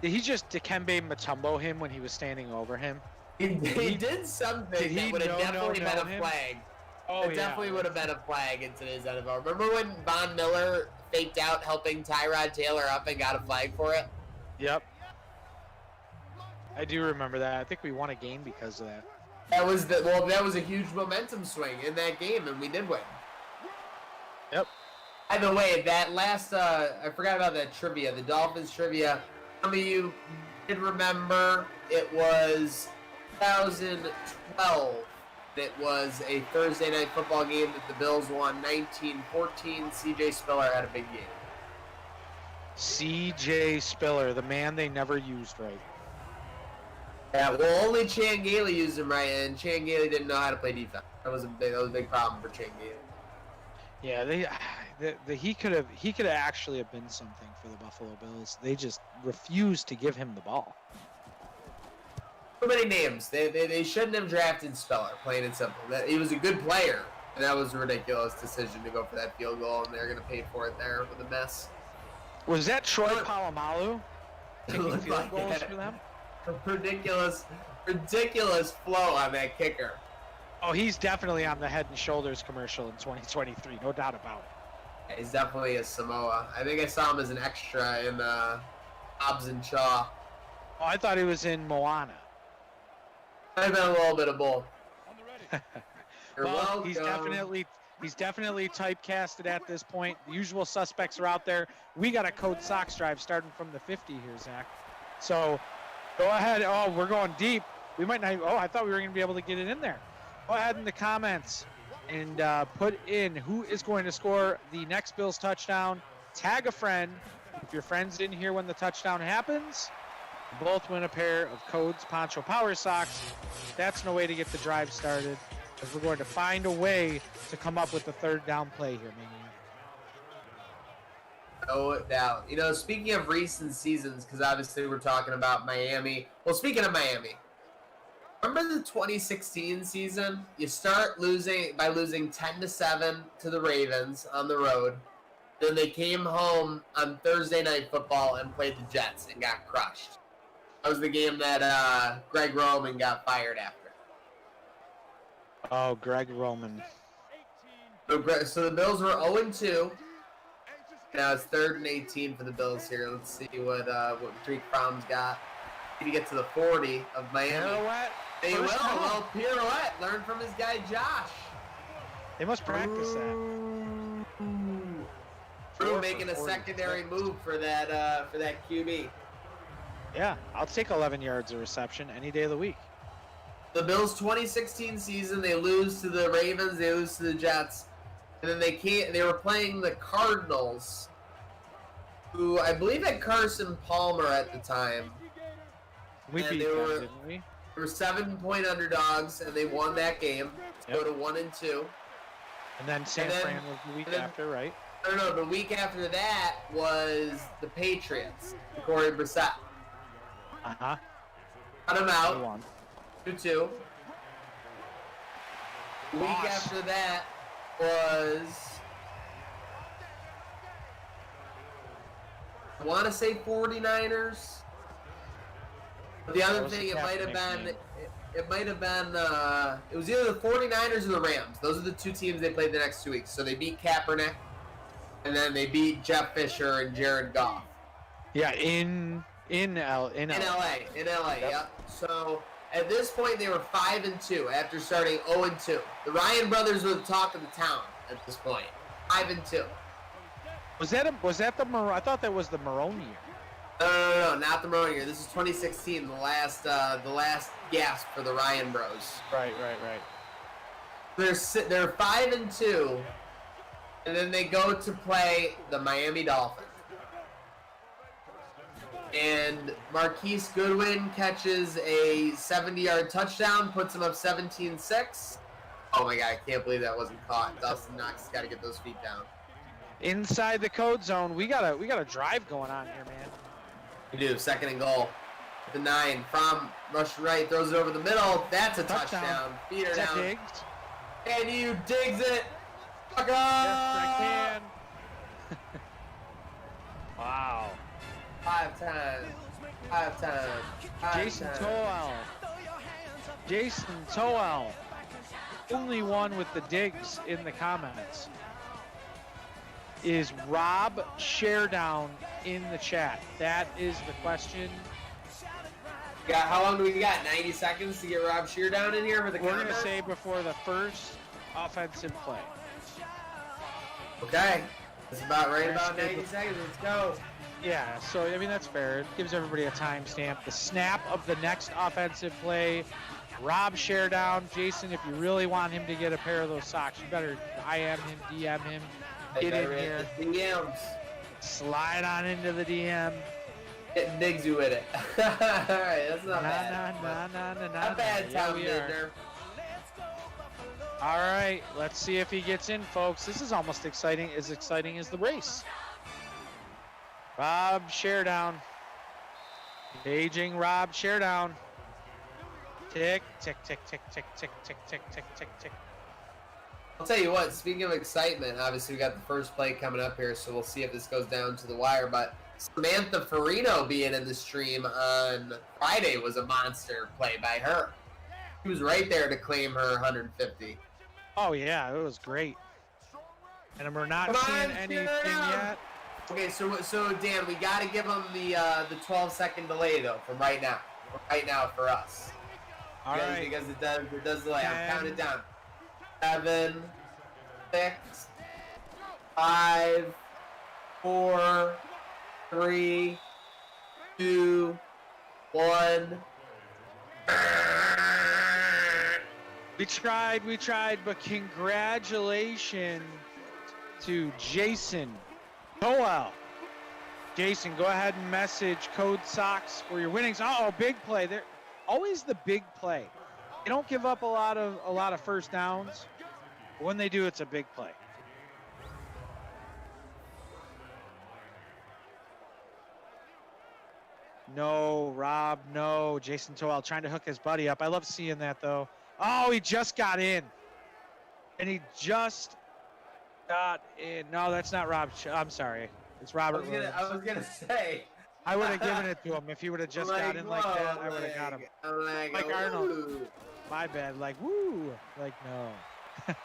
Did he just Dikembe Mutombo him when he was standing over him? He did something that would have definitely been a flag. Oh, it definitely would have been a flag in today's NFL. Remember when Von Miller faked out helping Tyrod Taylor up and got a flag for it? Yep. I do remember that. I think we won a game because of that. That was a huge momentum swing in that game, and we did win. Yep. By the way, that last I forgot about that trivia, the Dolphins trivia. Some of you did remember it was 2012. It was a Thursday night football game that the Bills won 19-14. C.J. Spiller had a big game. C.J. Spiller, the man they never used right. Yeah, well, only Chan Gailey used him right, and Chan Gailey didn't know how to play defense. That was a big problem for Chan Gailey. Yeah, he could have actually have been something for the Buffalo Bills. They just refused to give him the ball. Too many names. They shouldn't have drafted Spiller, plain and simple. He was a good player, and that was a ridiculous decision to go for that field goal, and they're going to pay for it there with a mess. Was that Troy Polamalu taking field like goals for them? Ridiculous flow on that kicker. Oh, he's definitely on the Head and Shoulders commercial in 2023, no doubt about it. Yeah, he's definitely a Samoa. I think I saw him as an extra in Hobbs and Shaw. Oh, I thought he was in Moana. I've been a little bit of both. Well, he's definitely typecasted at this point. The usual suspects are out there. We got a Code Sox drive starting from the 50 here, Zach. So go ahead. Oh, we're going deep. We might not. Oh, I thought we were going to be able to get it in there. Go ahead in the comments and put in who is going to score the next Bills touchdown. Tag a friend. If your friend's in here when the touchdown happens, Both win a pair of Codes Poncho Power Socks. That's no way to get the drive started, as we're going to find a way to come up with a third down play here, man. No doubt. Speaking of recent seasons, because obviously we're talking about Miami. Well, speaking of Miami, remember the 2016 season? You start losing 10-7 to the Ravens on the road. Then they came home on Thursday Night Football and played the Jets and got crushed. That was the game that Greg Roman got fired after. Oh, Greg Roman. So the Bills were 0-2. Now it's 3rd and 18 for the Bills here. Let's see what Drake Fromm's got. Maybe get to the 40 of Miami. Pirouette. They will. Well, pirouette. Learn from his guy Josh. They must practice that. Drew making a secondary move for that QB. Yeah, I'll take 11 yards of reception any day of the week. The Bills' 2016 season, they lose to the Ravens, they lose to the Jets, and then they were playing the Cardinals, who I believe had Carson Palmer at the time. We beat them, didn't we? They were 7-point underdogs, and they won that game to go to 1-2. And then San Fran was the week after, right? No, the week after that was the Patriots, Corey Brissett. Uh-huh. Cut him out. 2-2. The week after that was, I want to say 49ers. But the other thing, it might have been, it was either the 49ers or the Rams. Those are the two teams they played the next 2 weeks. So they beat Kaepernick, and then they beat Jeff Fisher and Jared Goff. Yeah, in LA. Yep. So at this point, they were 5-2 after starting 0-2. The Ryan brothers were the talk of the town at this point. 5-2. Was that the Marone? I thought that was the Marone year. No, not the Marone year. This is 2016, the last gasp for the Ryan bros. Right. They're 5-2, and then they go to play the Miami Dolphins. And Marquise Goodwin catches a 70-yard touchdown, puts him up 17-6. Oh my God, I can't believe that wasn't caught. Dustin Knox has got to get those feet down. Inside the code zone, we got a drive going on here, man. We do. 2nd and goal. The 9 from rush right, throws it over the middle. That's a touchdown. Feet are down. Diggs? And you digs it. Fuck up. Yes, I can. Wow. 5 times. Jason Toel. Only one with the digs in the comments. Is Rob Sharedown in the chat? That is the question. How long do we got? 90 seconds to get Rob Sharedown in here for the We're comment? going to say before the first offensive play. Okay. That's about 90 seconds. Let's go. Yeah, so, I mean, that's fair. It gives everybody a timestamp. The snap of the next offensive play. Rob Sharedown. Jason, if you really want him to get a pair of those socks, you better IM him, DM him. Get in here. DMs. Slide on into the DM. Getting Diggsy with it. Alright, that's not bad. Not bad, Tom Binder. All right, let's see if he gets in, folks. This is almost as exciting as the race. Rob Sharedown. Aging Rob Sharedown. Tick, tick, tick, tick, tick, tick, tick, tick, tick, tick, tick. I'll tell you what, speaking of excitement, obviously we got the first play coming up here, so we'll see if this goes down to the wire, but Samantha Farino being in the stream on Friday was a monster play by her. She was right there to claim her 150. Oh, yeah, it was great. And we're not seeing anything yet. Okay, so Dan, we got to give them the 12-second delay, though, from right now. Right now for us. All right. Because it does delay. I'm counting down. 7, 6, 5, 4, 3, 2, 1. We tried, but congratulations to Jason Toel. Jason, go ahead and message Code Sox for your winnings. Oh, big play. They're always the big play. They don't give up a lot of first downs. When they do, it's a big play. No, Rob, no. Jason Toel trying to hook his buddy up. I love seeing that, though. Oh, he just got in. And he just got in. No, that's not Rob. I'm sorry. It's Robert Williams. I was gonna say. I would have given it to him if he would have just got in like that. I would have got him. Like Arnold. My bad. Like, woo. Like, no.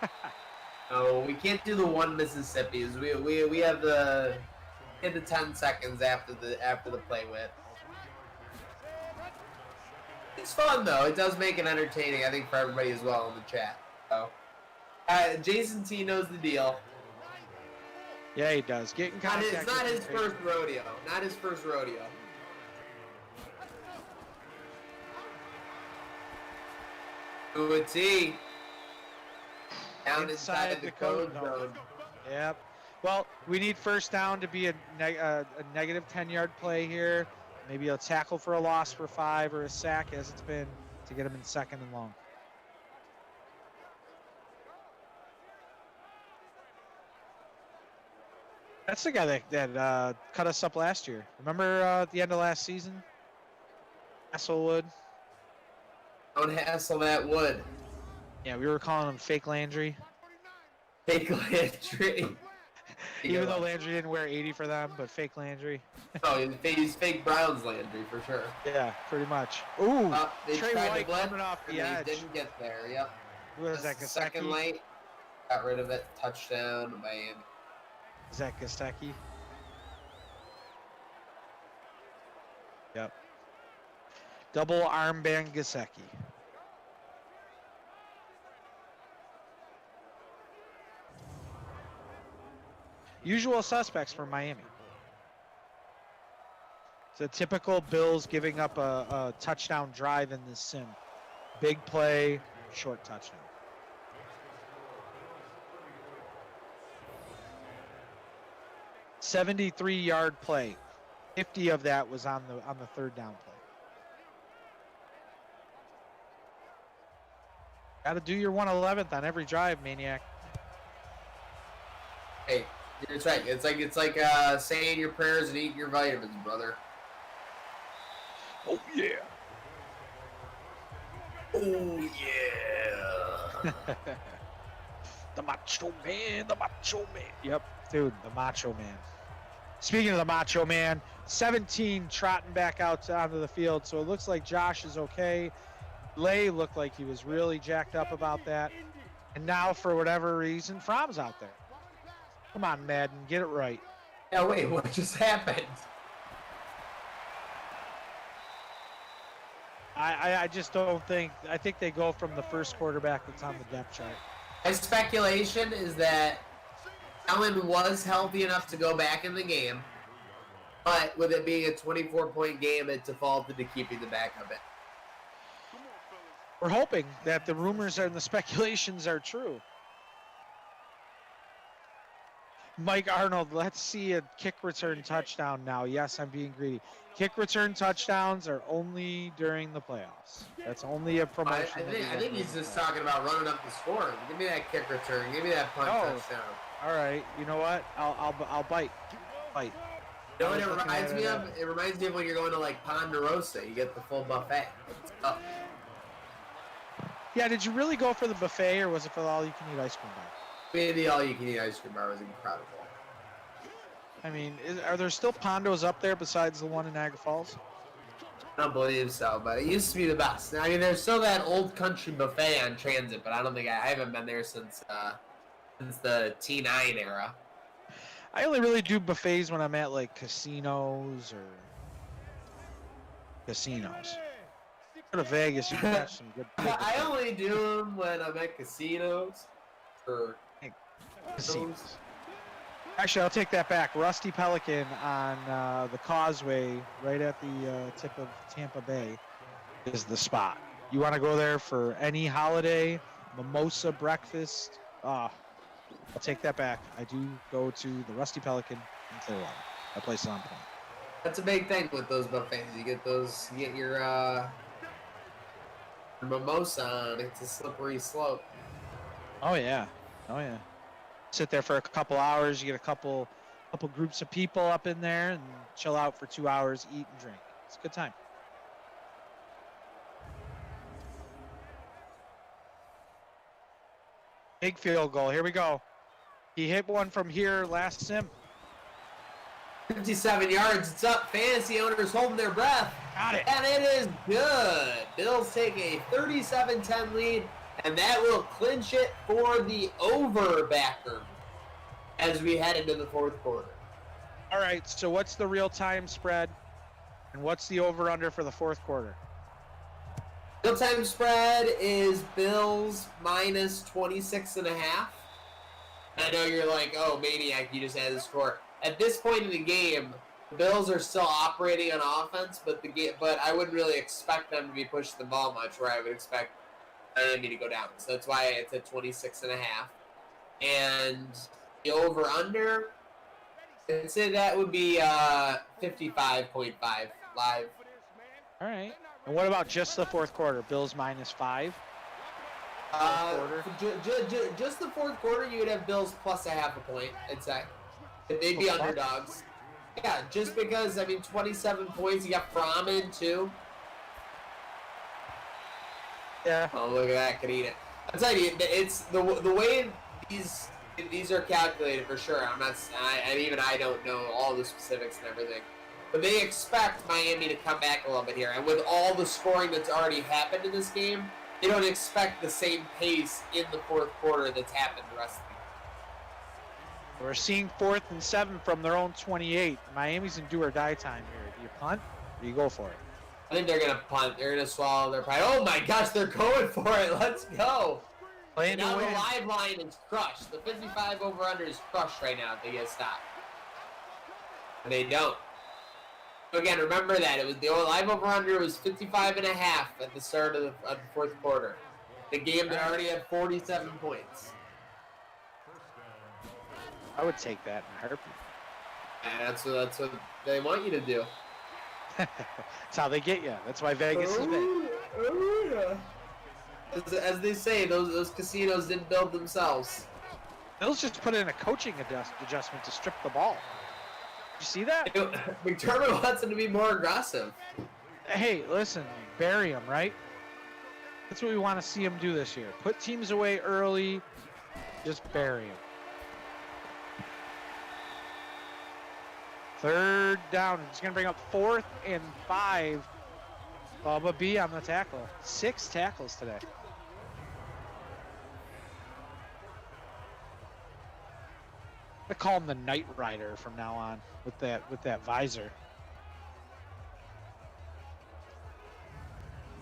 No, we can't do the one Mississippi's. We have the 10 seconds after the play with. It's fun though. It does make it entertaining, I think, for everybody as well in the chat. So, Jason T knows the deal. Yeah, he does. Get in contact. It's not his first rodeo. Not his first rodeo. Ooh, a T. Down inside the code zone. Yep. Well, we need first down to be a negative 10-yard play here. Maybe a tackle for a loss for 5 or a sack, as it's been, to get him in second and long. That's the guy that cut us up last year. Remember at the end of last season? Hasselwood. Don't hassle that wood. Yeah, we were calling him Fake Landry. Fake Landry. Even though Landry didn't wear 80 for them, but Fake Landry. Oh, he's Fake Browns Landry for sure. Yeah, pretty much. Ooh, They Trey tried White to blend, coming off the and edge. they didn't get there. Yep. Who was that? Second Gasecki? late. Got rid of it. Touchdown, Miami. Is that Gasecki? Yep. Double armband Gasecki. Usual suspects for Miami. It's a typical Bills giving up a touchdown drive in this sim. Big play, short touchdown. $73-yard play. 50 of that was on the third down play. Got to do your 111th on every drive, maniac. Hey, it's right. It's like saying your prayers and eating your vitamins, brother. Oh yeah. Oh yeah. The Macho Man, the Macho Man. Yep, dude, the Macho Man. Speaking of the Macho Man, 17 trotting back out onto the field, so it looks like Josh is okay. Lay looked like he was really jacked up about that. And now, for whatever reason, Fromm's out there. Come on, Madden, get it right. Yeah, wait, what just happened? I just don't think. I think they go from the first quarterback that's on the depth chart. My speculation is that Allen was healthy enough to go back in the game, but with it being a 24-point game, it defaulted to keeping the backup in. We're hoping that the rumors and the speculations are true. Mike Arnold, let's see a kick return touchdown now. Yes, I'm being greedy. Kick return touchdowns are only during the playoffs. That's only a promotion. I think he's just talking about running up the score. Give me that kick return. Give me that punt touchdown. All right. You know what? I'll bite. Bite. You know what it reminds me of? It reminds me of when you're going to like Ponderosa. You get the full buffet. Oh. Yeah. Did you really go for the buffet, or was it for the all-you-can-eat ice cream bar? Maybe the all-you-can-eat ice cream bar was incredible. I mean, are there still Pondos up there besides the one in Niagara Falls? I don't believe so, but it used to be the best. I mean, there's still that old country buffet on Transit, but I don't think I haven't been there since the T9 era. I only really do buffets when I'm at like casinos or casinos. Go to Vegas, you can catch some good. I only do them when I'm at casinos or casinos. Actually, I'll take that back. Rusty Pelican on the causeway right at the tip of Tampa Bay is the spot. You want to go there for any holiday, mimosa breakfast. I'll take that back. I do go to the Rusty Pelican in Clearwater. That place is on point. That's a big thing with those buffets. You get your mimosa on. It's a slippery slope. Oh yeah. Oh yeah. Sit there for a couple hours. You get a couple groups of people up in there and chill out for 2 hours, eat and drink. It's a good time. Big field goal. Here we go. He hit one from here last sim. 57 yards. It's up. Fantasy owners holding their breath. Got it. And it is good. Bills take a 37-10 lead, and that will clinch it for the overbacker as we head into the fourth quarter. All right, so what's the real-time spread, and what's the over-under for the fourth quarter? Real-time spread is Bills minus 26.5. I know you're like, oh, maniac, you just had the score. At this point in the game, the Bills are still operating on offense, but I wouldn't really expect them to be pushing the ball much, where I would expect Miami to go down. So that's why it's at 26.5. And the over-under, I'd say that would be 55.5 live. All right. And what about just the fourth quarter? Bills -5? Just the fourth quarter, you would have Bills plus 0.5 point, I'd say. They'd be underdogs. Yeah, just because, 27 points. You got Froman, too. Yeah. Oh, look at that. Could eat it. I'm telling you, it's the way these are calculated for sure. I don't know all the specifics and everything. But they expect Miami to come back a little bit here. And with all the scoring that's already happened in this game, they don't expect the same pace in the fourth quarter that's happened the rest of the game. We're seeing 4th and 7 from their own 28. Miami's in do-or-die time here. Do you punt or do you go for it? I think they're going to punt. They're going to swallow their pride. Oh, my gosh, they're going for it. Let's go. Playing now to the win. live line is crushed. The 55 over-under is crushed right now if they get stopped. And they don't. Again, remember that. It was the live over-under was 55.5 at the start of the fourth quarter. The game that already had 47 points. I would take that in a heartbeat. And that's what they want you to do. That's how they get you. That's why Vegas is big. Yeah. As they say, those casinos didn't build themselves. Bills just put in a coaching adjustment to strip the ball. Did you see that? McDermott wants them to be more aggressive. Hey, listen, bury them, right? That's what we want to see them do this year. Put teams away early, just bury them. 3rd down. It's going to bring up 4th and 5. Bubba B on the tackle. 6 tackles today. I call him the Knight Rider from now on with that visor.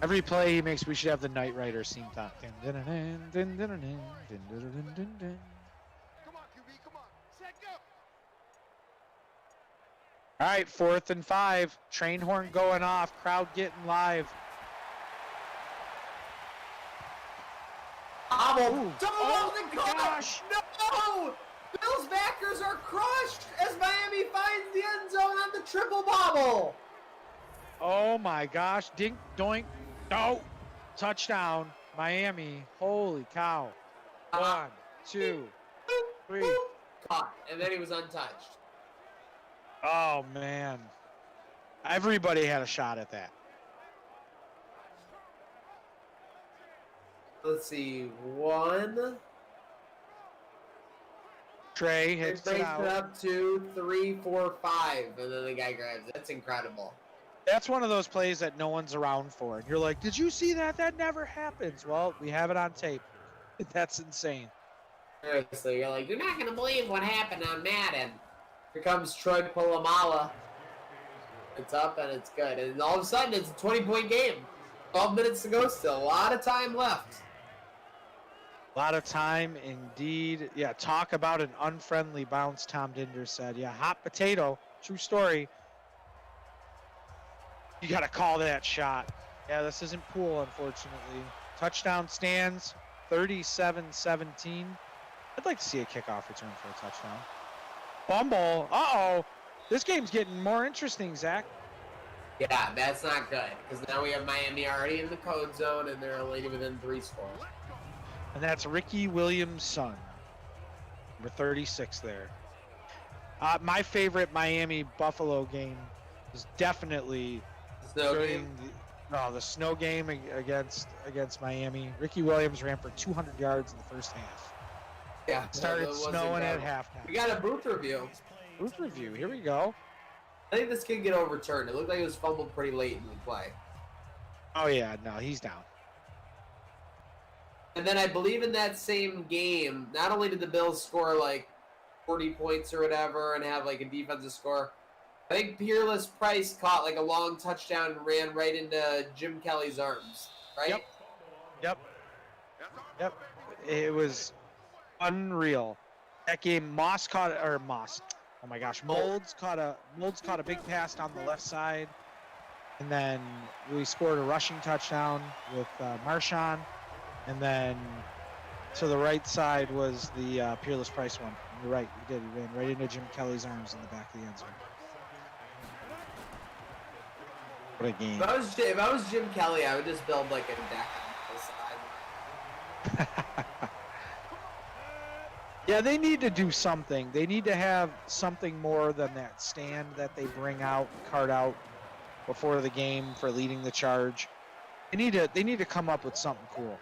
Every play he makes, we should have the Knight Rider theme song. Come on, QB, come on. Set, go. All right, 4th and 5. Train horn going off. Crowd getting live. Oh my gosh. No! Bills backers are crushed as Miami finds the end zone on the triple bobble. Oh my gosh. Dink, doink. No. Touchdown. Miami. Holy cow. 1, 2, 3. Caught, and then he was untouched. Oh, man. Everybody had a shot at that. Let's see. 1. Trey hits Breaks it it out. up 2, 3, 4, 5, and then the guy grabs it. That's incredible. That's one of those plays that no one's around for. And you're like, did you see that? That never happens. Well, we have it on tape. That's insane. Seriously, you're like, you're not going to believe what happened on Madden. Here comes Troy Polamalu. It's up and it's good. And all of a sudden, it's a 20-point game. 12 minutes to go still. A lot of time left. A lot of time indeed. Yeah, talk about an unfriendly bounce, Tom Dinder said. Yeah, hot potato. True story. You got to call that shot. Yeah, this isn't pool, unfortunately. Touchdown stands 37-17. I'd like to see a kickoff return for a touchdown. Fumble. Uh-oh. This game's getting more interesting, Zach. Yeah, that's not good because now we have Miami already in the code zone and they're only within 3 scores. And that's Ricky Williams' son, number 36 there. My favorite Miami Buffalo game is definitely Snow during game. the snow game against Miami. Ricky Williams ran for 200 yards in the first half. Yeah, It started that wasn't snowing at good. halftime. We got a booth review. Booth review. Here we go. I think this kid get overturned. It looked like it was fumbled pretty late in the play. Oh yeah, no, he's down. And then I believe in that same game, not only did the Bills score like 40 points or whatever and have like a defensive score, I think Peerless Price caught like a long touchdown and ran right into Jim Kelly's arms, right? Yep. It was unreal. That game, Molds caught a big pass down the left side, and then we scored a rushing touchdown with Marshawn, and then to the right side was the Peerless Price one. You're right, he did. He ran right into Jim Kelly's arms in the back of the end zone. What a game! If I was Jim Kelly, I would just build like a deck on the side. Yeah, they need to do something. They need to have something more than that stand that they bring out, cart out before the game for leading the charge. They need to come up with something cool.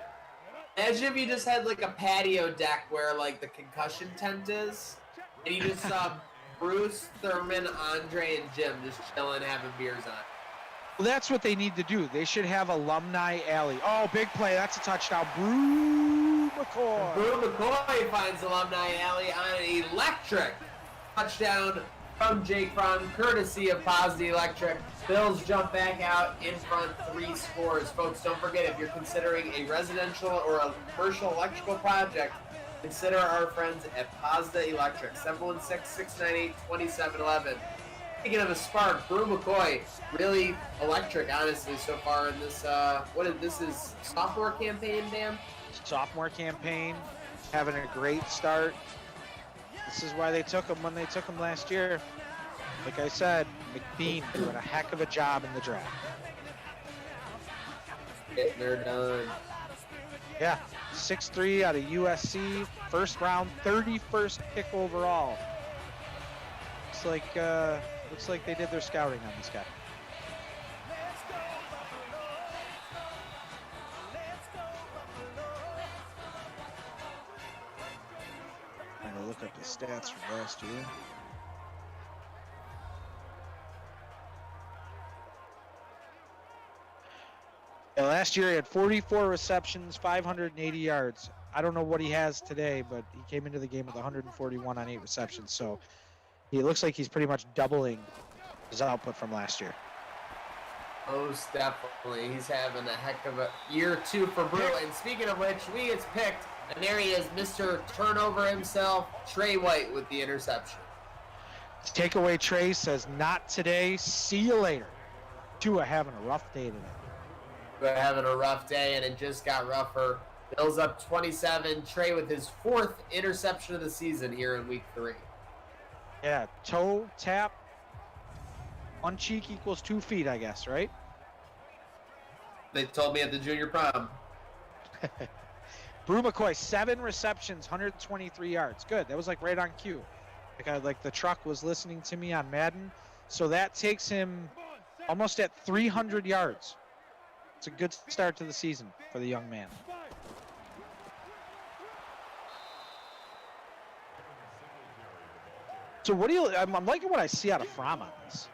Imagine if you just had like a patio deck where like the concussion tent is, and you just saw Bruce, Thurman, Andre, and Jim just chilling, having beers on. Well, that's what they need to do. They should have alumni alley. Oh, big play. That's a touchdown. Brew McCoy. Brew McCoy finds Alumni Alley on an electric touchdown from Jake Fromm, courtesy of Posdy Electric. Bills jump back out in front, 3 scores. Folks, don't forget, if you're considering a residential or a commercial electrical project, consider our friends at Posda Electric, 716-698-2711. Speaking of a spark, Brew McCoy, really electric, honestly, so far in this, this is sophomore campaign, Dan? Sophomore campaign, having a great start. This is why they took him when they took him last year. Like I said, McBean doing a heck of a job in the draft. Getting her done. Yeah, 6'3" out of USC, first round, 31st pick overall. Looks like they did their scouting on this guy. I'm gonna look up the stats from last year. Yeah, last year he had 44 receptions, 580 yards. I don't know what he has today, but he came into the game with 141 on 8 receptions. So he looks like he's pretty much doubling his output from last year. Most definitely. He's having a heck of a year 2 for Brew. And speaking of which, we gets picked, and there he is, Mr. Turnover himself, Trey White with the interception. Takeaway Trey says, not today, see you later. Tua having a rough day today. We're having a rough day, and it just got rougher. Bills up 27. Trey with his 4th interception of the season here in week 3. Yeah, toe tap. One cheek equals 2 feet, I guess, right? They told me at the junior prom. Brew McCoy, 7 receptions, 123 yards. Good. That was like right on cue. Like the truck was listening to me on Madden. So that takes him almost at 300 yards. It's a good start to the season for the young man. So what do you? I'm liking what I see out of Fromm on this.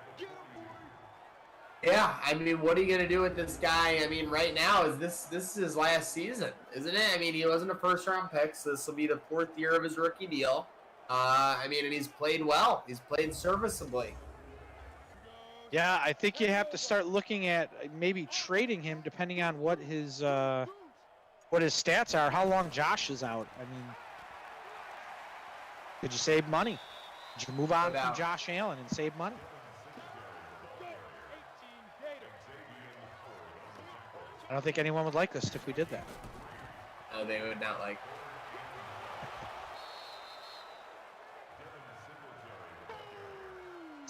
Yeah, I mean, what are you gonna do with this guy? I mean, right now this is his last season, isn't it? I mean, he wasn't a first-round pick, so this will be the 4th year of his rookie deal. I mean, and he's played well. He's played serviceably. Yeah, I think you have to start looking at maybe trading him depending on what his stats are. How long Josh is out? I mean, could you save money? Could you move on from Josh Allen and save money? I don't think anyone would like us if we did that. No, they would not like.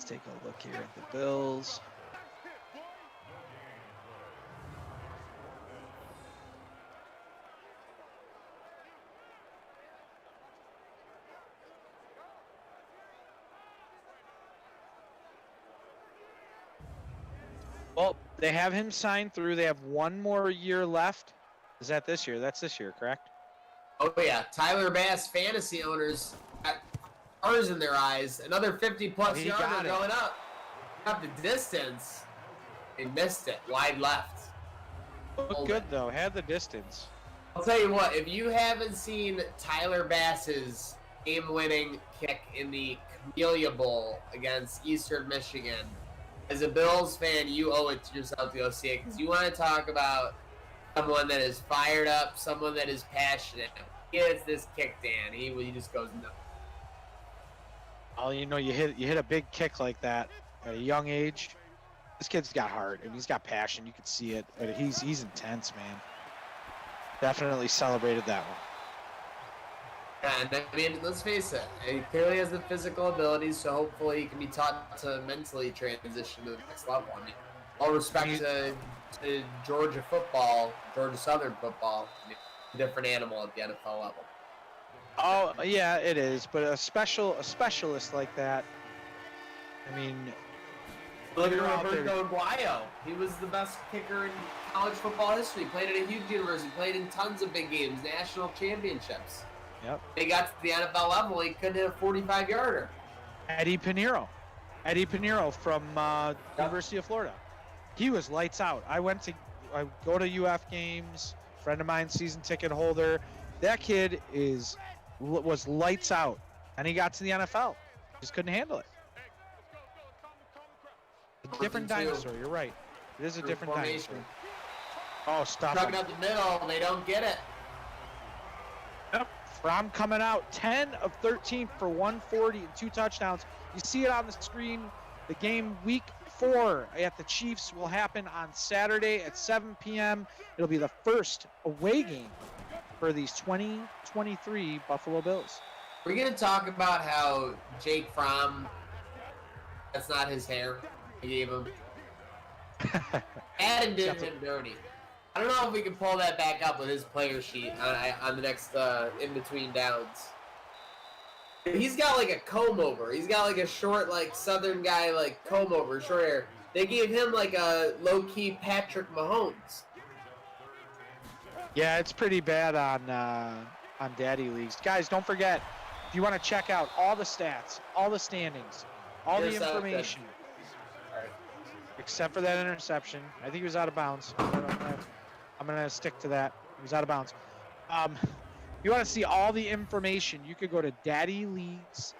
Let's take a look here at the Bills. Well, they have him signed through. They have one more year left. Is that this year? That's this year, correct? Oh yeah, Tyler Bass fantasy owners got stars in their eyes. Another 50-plus He yarder got it. going up the distance. They missed it, wide left. Looked Hold good it. though. Had the distance. I'll tell you what, if you haven't seen Tyler Bass's game-winning kick in the Camellia Bowl against Eastern Michigan, as a Bills fan, you owe it to yourself to go see it, because you want to talk about someone that is fired up, someone that is passionate. He hits this kick, Dan. He just goes nuts. Oh, you know, you hit a big kick like that at a young age. This kid's got heart and he's got passion. You can see it, but he's intense, man. Definitely celebrated that one. And I mean, let's face it, he clearly has the physical abilities, so hopefully he can be taught to mentally transition to the next level. I mean, all respect to Georgia football, Georgia Southern football, I mean, a different animal at the NFL level. Oh yeah, it is. But a specialist like that. I mean, Look at you're out there- Roberto Aguayo. He was the best kicker in college football history. Played at a huge university. Played in tons of big games, national championships. Yep. He got to the NFL level. He couldn't hit a 45-yarder. Eddie Pinheiro from University of Florida. He was lights out. I go to UF games. Friend of mine, season ticket holder. That kid was lights out, and he got to the NFL. Just couldn't handle it. A different Too. dinosaur. You're right. It is a True different formation. dinosaur. Oh, stop Trucking him. up the middle, they don't get it. Yep. Fromm coming out 10 of 13 for 140 and 2 touchdowns. You see it on the screen. The game week 4 at the Chiefs will happen on Saturday at 7 p.m. It'll be the first away game for these 2023 Buffalo Bills. We're going to talk about how Jake Fromm, that's not his hair. He gave him. Adam did him dirty. I don't know if we can pull that back up with his player sheet on the next in-between downs. He's got like a comb over. He's got like a short, like Southern guy, like comb over, short hair. They gave him like a low-key Patrick Mahomes. Yeah, it's pretty bad on Daddy Leagues. Guys, don't forget, if you want to check out all the stats, all the standings, all the Interception. information, Alright. except for that interception. I think he was out of bounds. I'm gonna stick to that. He was out of bounds. You want to see all the information, you could go to Daddy Leagues,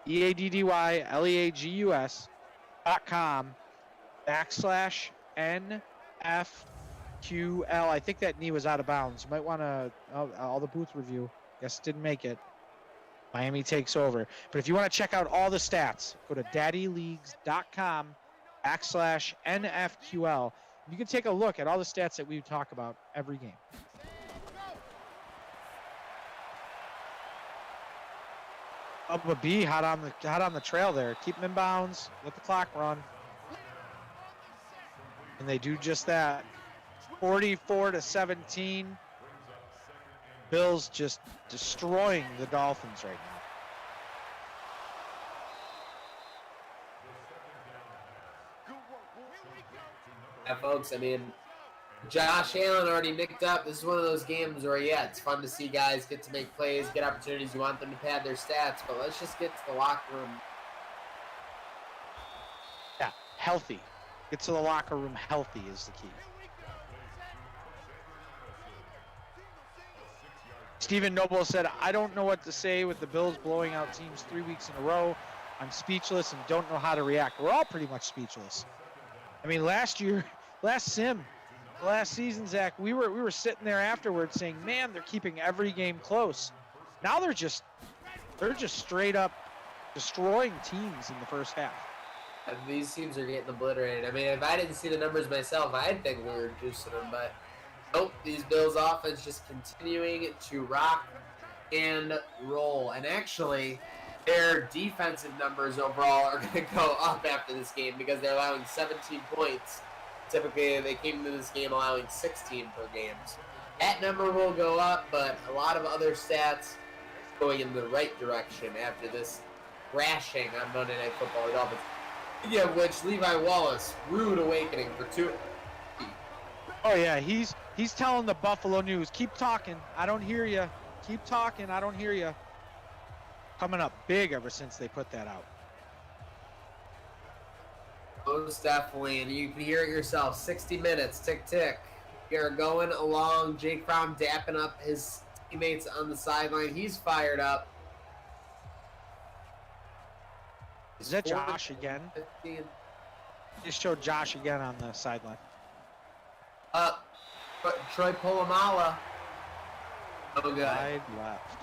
EADDYLEAGUS.com/NFQL. I think that knee was out of bounds. You might want to, all the booth review. Guess didn't make it. Miami takes over. But if you want to check out all the stats, go to daddyleagues.com/NFQL. You can take a look at all the stats that we talk about every game. Bubba B hot on the trail there. Keep him in bounds. Let the clock run. And they do just that. 44-17. Bills just destroying the Dolphins right now. Yeah, folks, I mean, Josh Allen already nicked up. This is one of those games where, yeah, it's fun to see guys get to make plays, get opportunities. You want them to pad their stats, but let's just get to the locker room. Yeah, healthy. Get to the locker room healthy is the key. Stephen Noble said, I don't know what to say with the Bills blowing out teams 3 weeks in a row. I'm speechless and don't know how to react. We're all pretty much speechless. I mean, last season, Zach, we were sitting there afterwards saying, man, they're keeping every game close. Now they're just straight up destroying teams in the first half. And these teams are getting obliterated. I mean, if I didn't see the numbers myself, I'd think we were juicing them, but nope, these Bills offense just continuing to rock and roll. And actually, their defensive numbers overall are going to go up after this game because they're allowing 17 points. Typically, they came into this game allowing 16 per game. So that number will go up, but a lot of other stats going in the right direction after this thrashing on Monday Night Football. The Dolphins. Speaking of which, Levi Wallace, rude awakening for two. Oh yeah, he's telling the Buffalo News, keep talking, I don't hear you. Keep talking, I don't hear you. Coming up big ever since they put that out. Most definitely, and you can hear it yourself. 60 minutes, tick tick. You're going along. Jake Fromm dapping up his teammates on the sideline. He's fired up. Is that Josh again? 15. Just showed Josh again on the sideline. But Troy Polamalu. Oh, good. Wide left.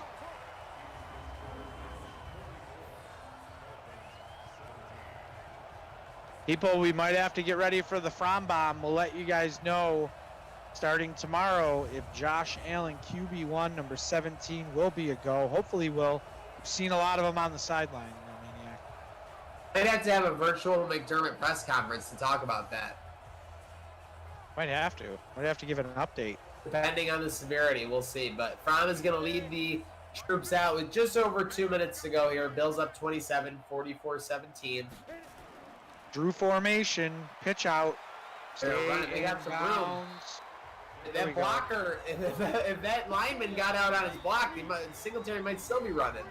People, we might have to get ready for the Fromm bomb. We'll let you guys know starting tomorrow if Josh Allen, QB1, number 17, will be a go. Hopefully will. We've seen a lot of them on the sideline, Maniac. They'd have to have a virtual McDermott press conference to talk about that. Might have to. Might have to give it an update. Depending on the severity, we'll see. But Fromm is going to lead the troops out with just over 2 minutes to go here. Bills up 27, 44-17. Drew formation, pitch out. They're running. They got some room. That blocker, if that lineman got out on his block, Singletary might still be running.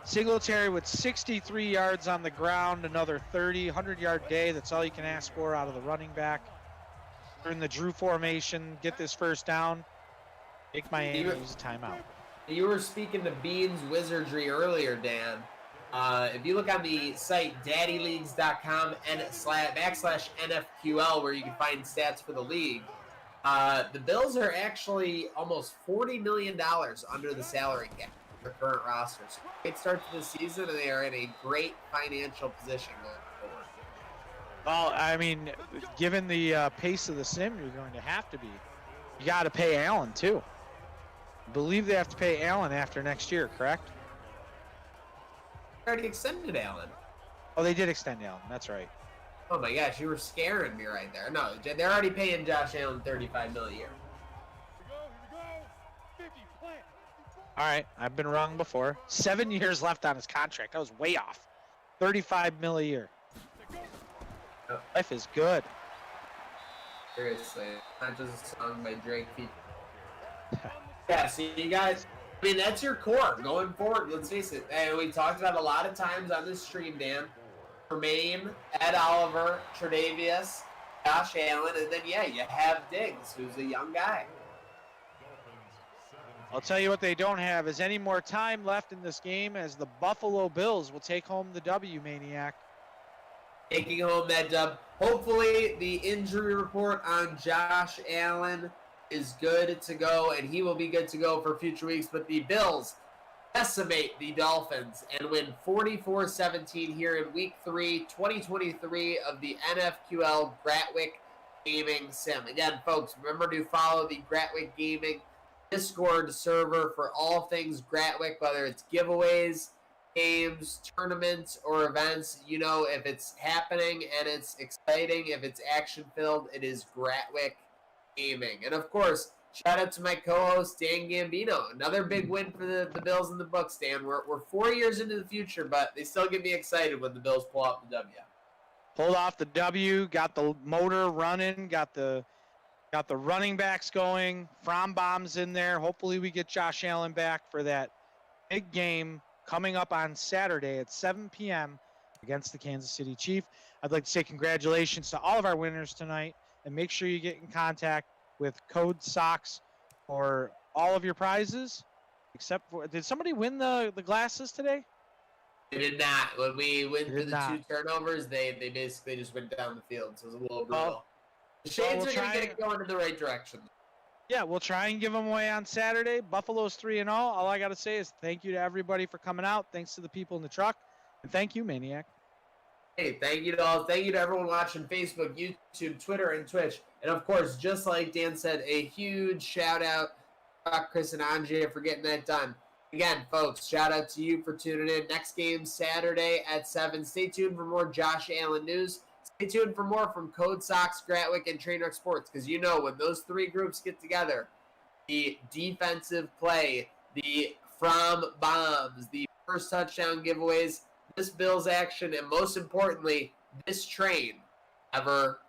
Singletary with 63 yards on the ground, another 100-yard day. That's all you can ask for out of the running back. We're in the Drew formation, get this first down, make Miami use a timeout. You were speaking to Beans Wizardry earlier, Dan. If you look on the site daddyleagues.com /NFQL, where you can find stats for the league, the Bills are actually almost $40 million under the salary cap for their current rosters. Great start to the season, and they are in a great financial position going forward. Well, I mean, given the pace of the sim, you're going to have to be. You got to pay Allen, too. I believe they have to pay Allen after next year, correct? They already extended Allen. Oh, they did extend Allen. That's right. Oh my gosh, you were scaring me right there. No, they're already paying Josh Allen $35 million a year. All right, I've been wrong before. 7 years left on his contract. I was way off. $35 million a year. Oh. Life is good. Seriously, not just a song by Drake. Yeah, see, you guys, I mean, that's your core going forward. Let's face it. And we talked about a lot of times on this stream, Dan. Tremaine, Ed Oliver, Tre'Davious, Josh Allen, and then, yeah, you have Diggs, who's a young guy. I'll tell you what they don't have is any more time left in this game as the Buffalo Bills will take home the W, Maniac. Taking home that dub. Hopefully, the injury report on Josh Allen is good to go, and he will be good to go for future weeks. But the Bills decimate the Dolphins and win 44-17 here in Week 3, 2023 of the NFQL Gratwick Gaming Sim. Again, folks, remember to follow the Gratwick Gaming Discord server for all things Gratwick, whether it's giveaways, games, tournaments, or events. You know, if it's happening and it's exciting, if it's action-filled, it is Gratwick Gaming. And, of course, shout out to my co-host, Dan Gambino. Another big win for the Bills in the books, Dan. We're 4 years into the future, but they still get me excited when the Bills pull out the W. Pulled off the W, got the motor running, got the running backs going. Fromm bombs in there. Hopefully we get Josh Allen back for that big game coming up on Saturday at 7 p.m. against the Kansas City Chiefs. I'd like to say congratulations to all of our winners tonight, and make sure you get in contact with Code Sox for all of your prizes. Except for, did somebody win the glasses today? They did not. When we went through the not. 2 turnovers, they basically just went down the field, so it was a little brutal. Well, The Shades we'll are going try- to get it going in the right direction. Yeah, we'll try and give them away on Saturday. Buffalo's 3-0. All I got to say is thank you to everybody for coming out. Thanks to the people in the truck. And thank you, Maniac. Hey, thank you to all. Thank you to everyone watching Facebook, YouTube, Twitter, and Twitch. And, of course, just like Dan said, a huge shout-out to Chris and Anjay for getting that done. Again, folks, shout out to you for tuning in. Next game Saturday at 7. Stay tuned for more Josh Allen news. Stay tuned for more from Code Sox, Gratwick, and Trainwreck Sports, because you know when those three groups get together, the defensive play, the from bombs, the first touchdown giveaways, this Bills action, and most importantly, this train never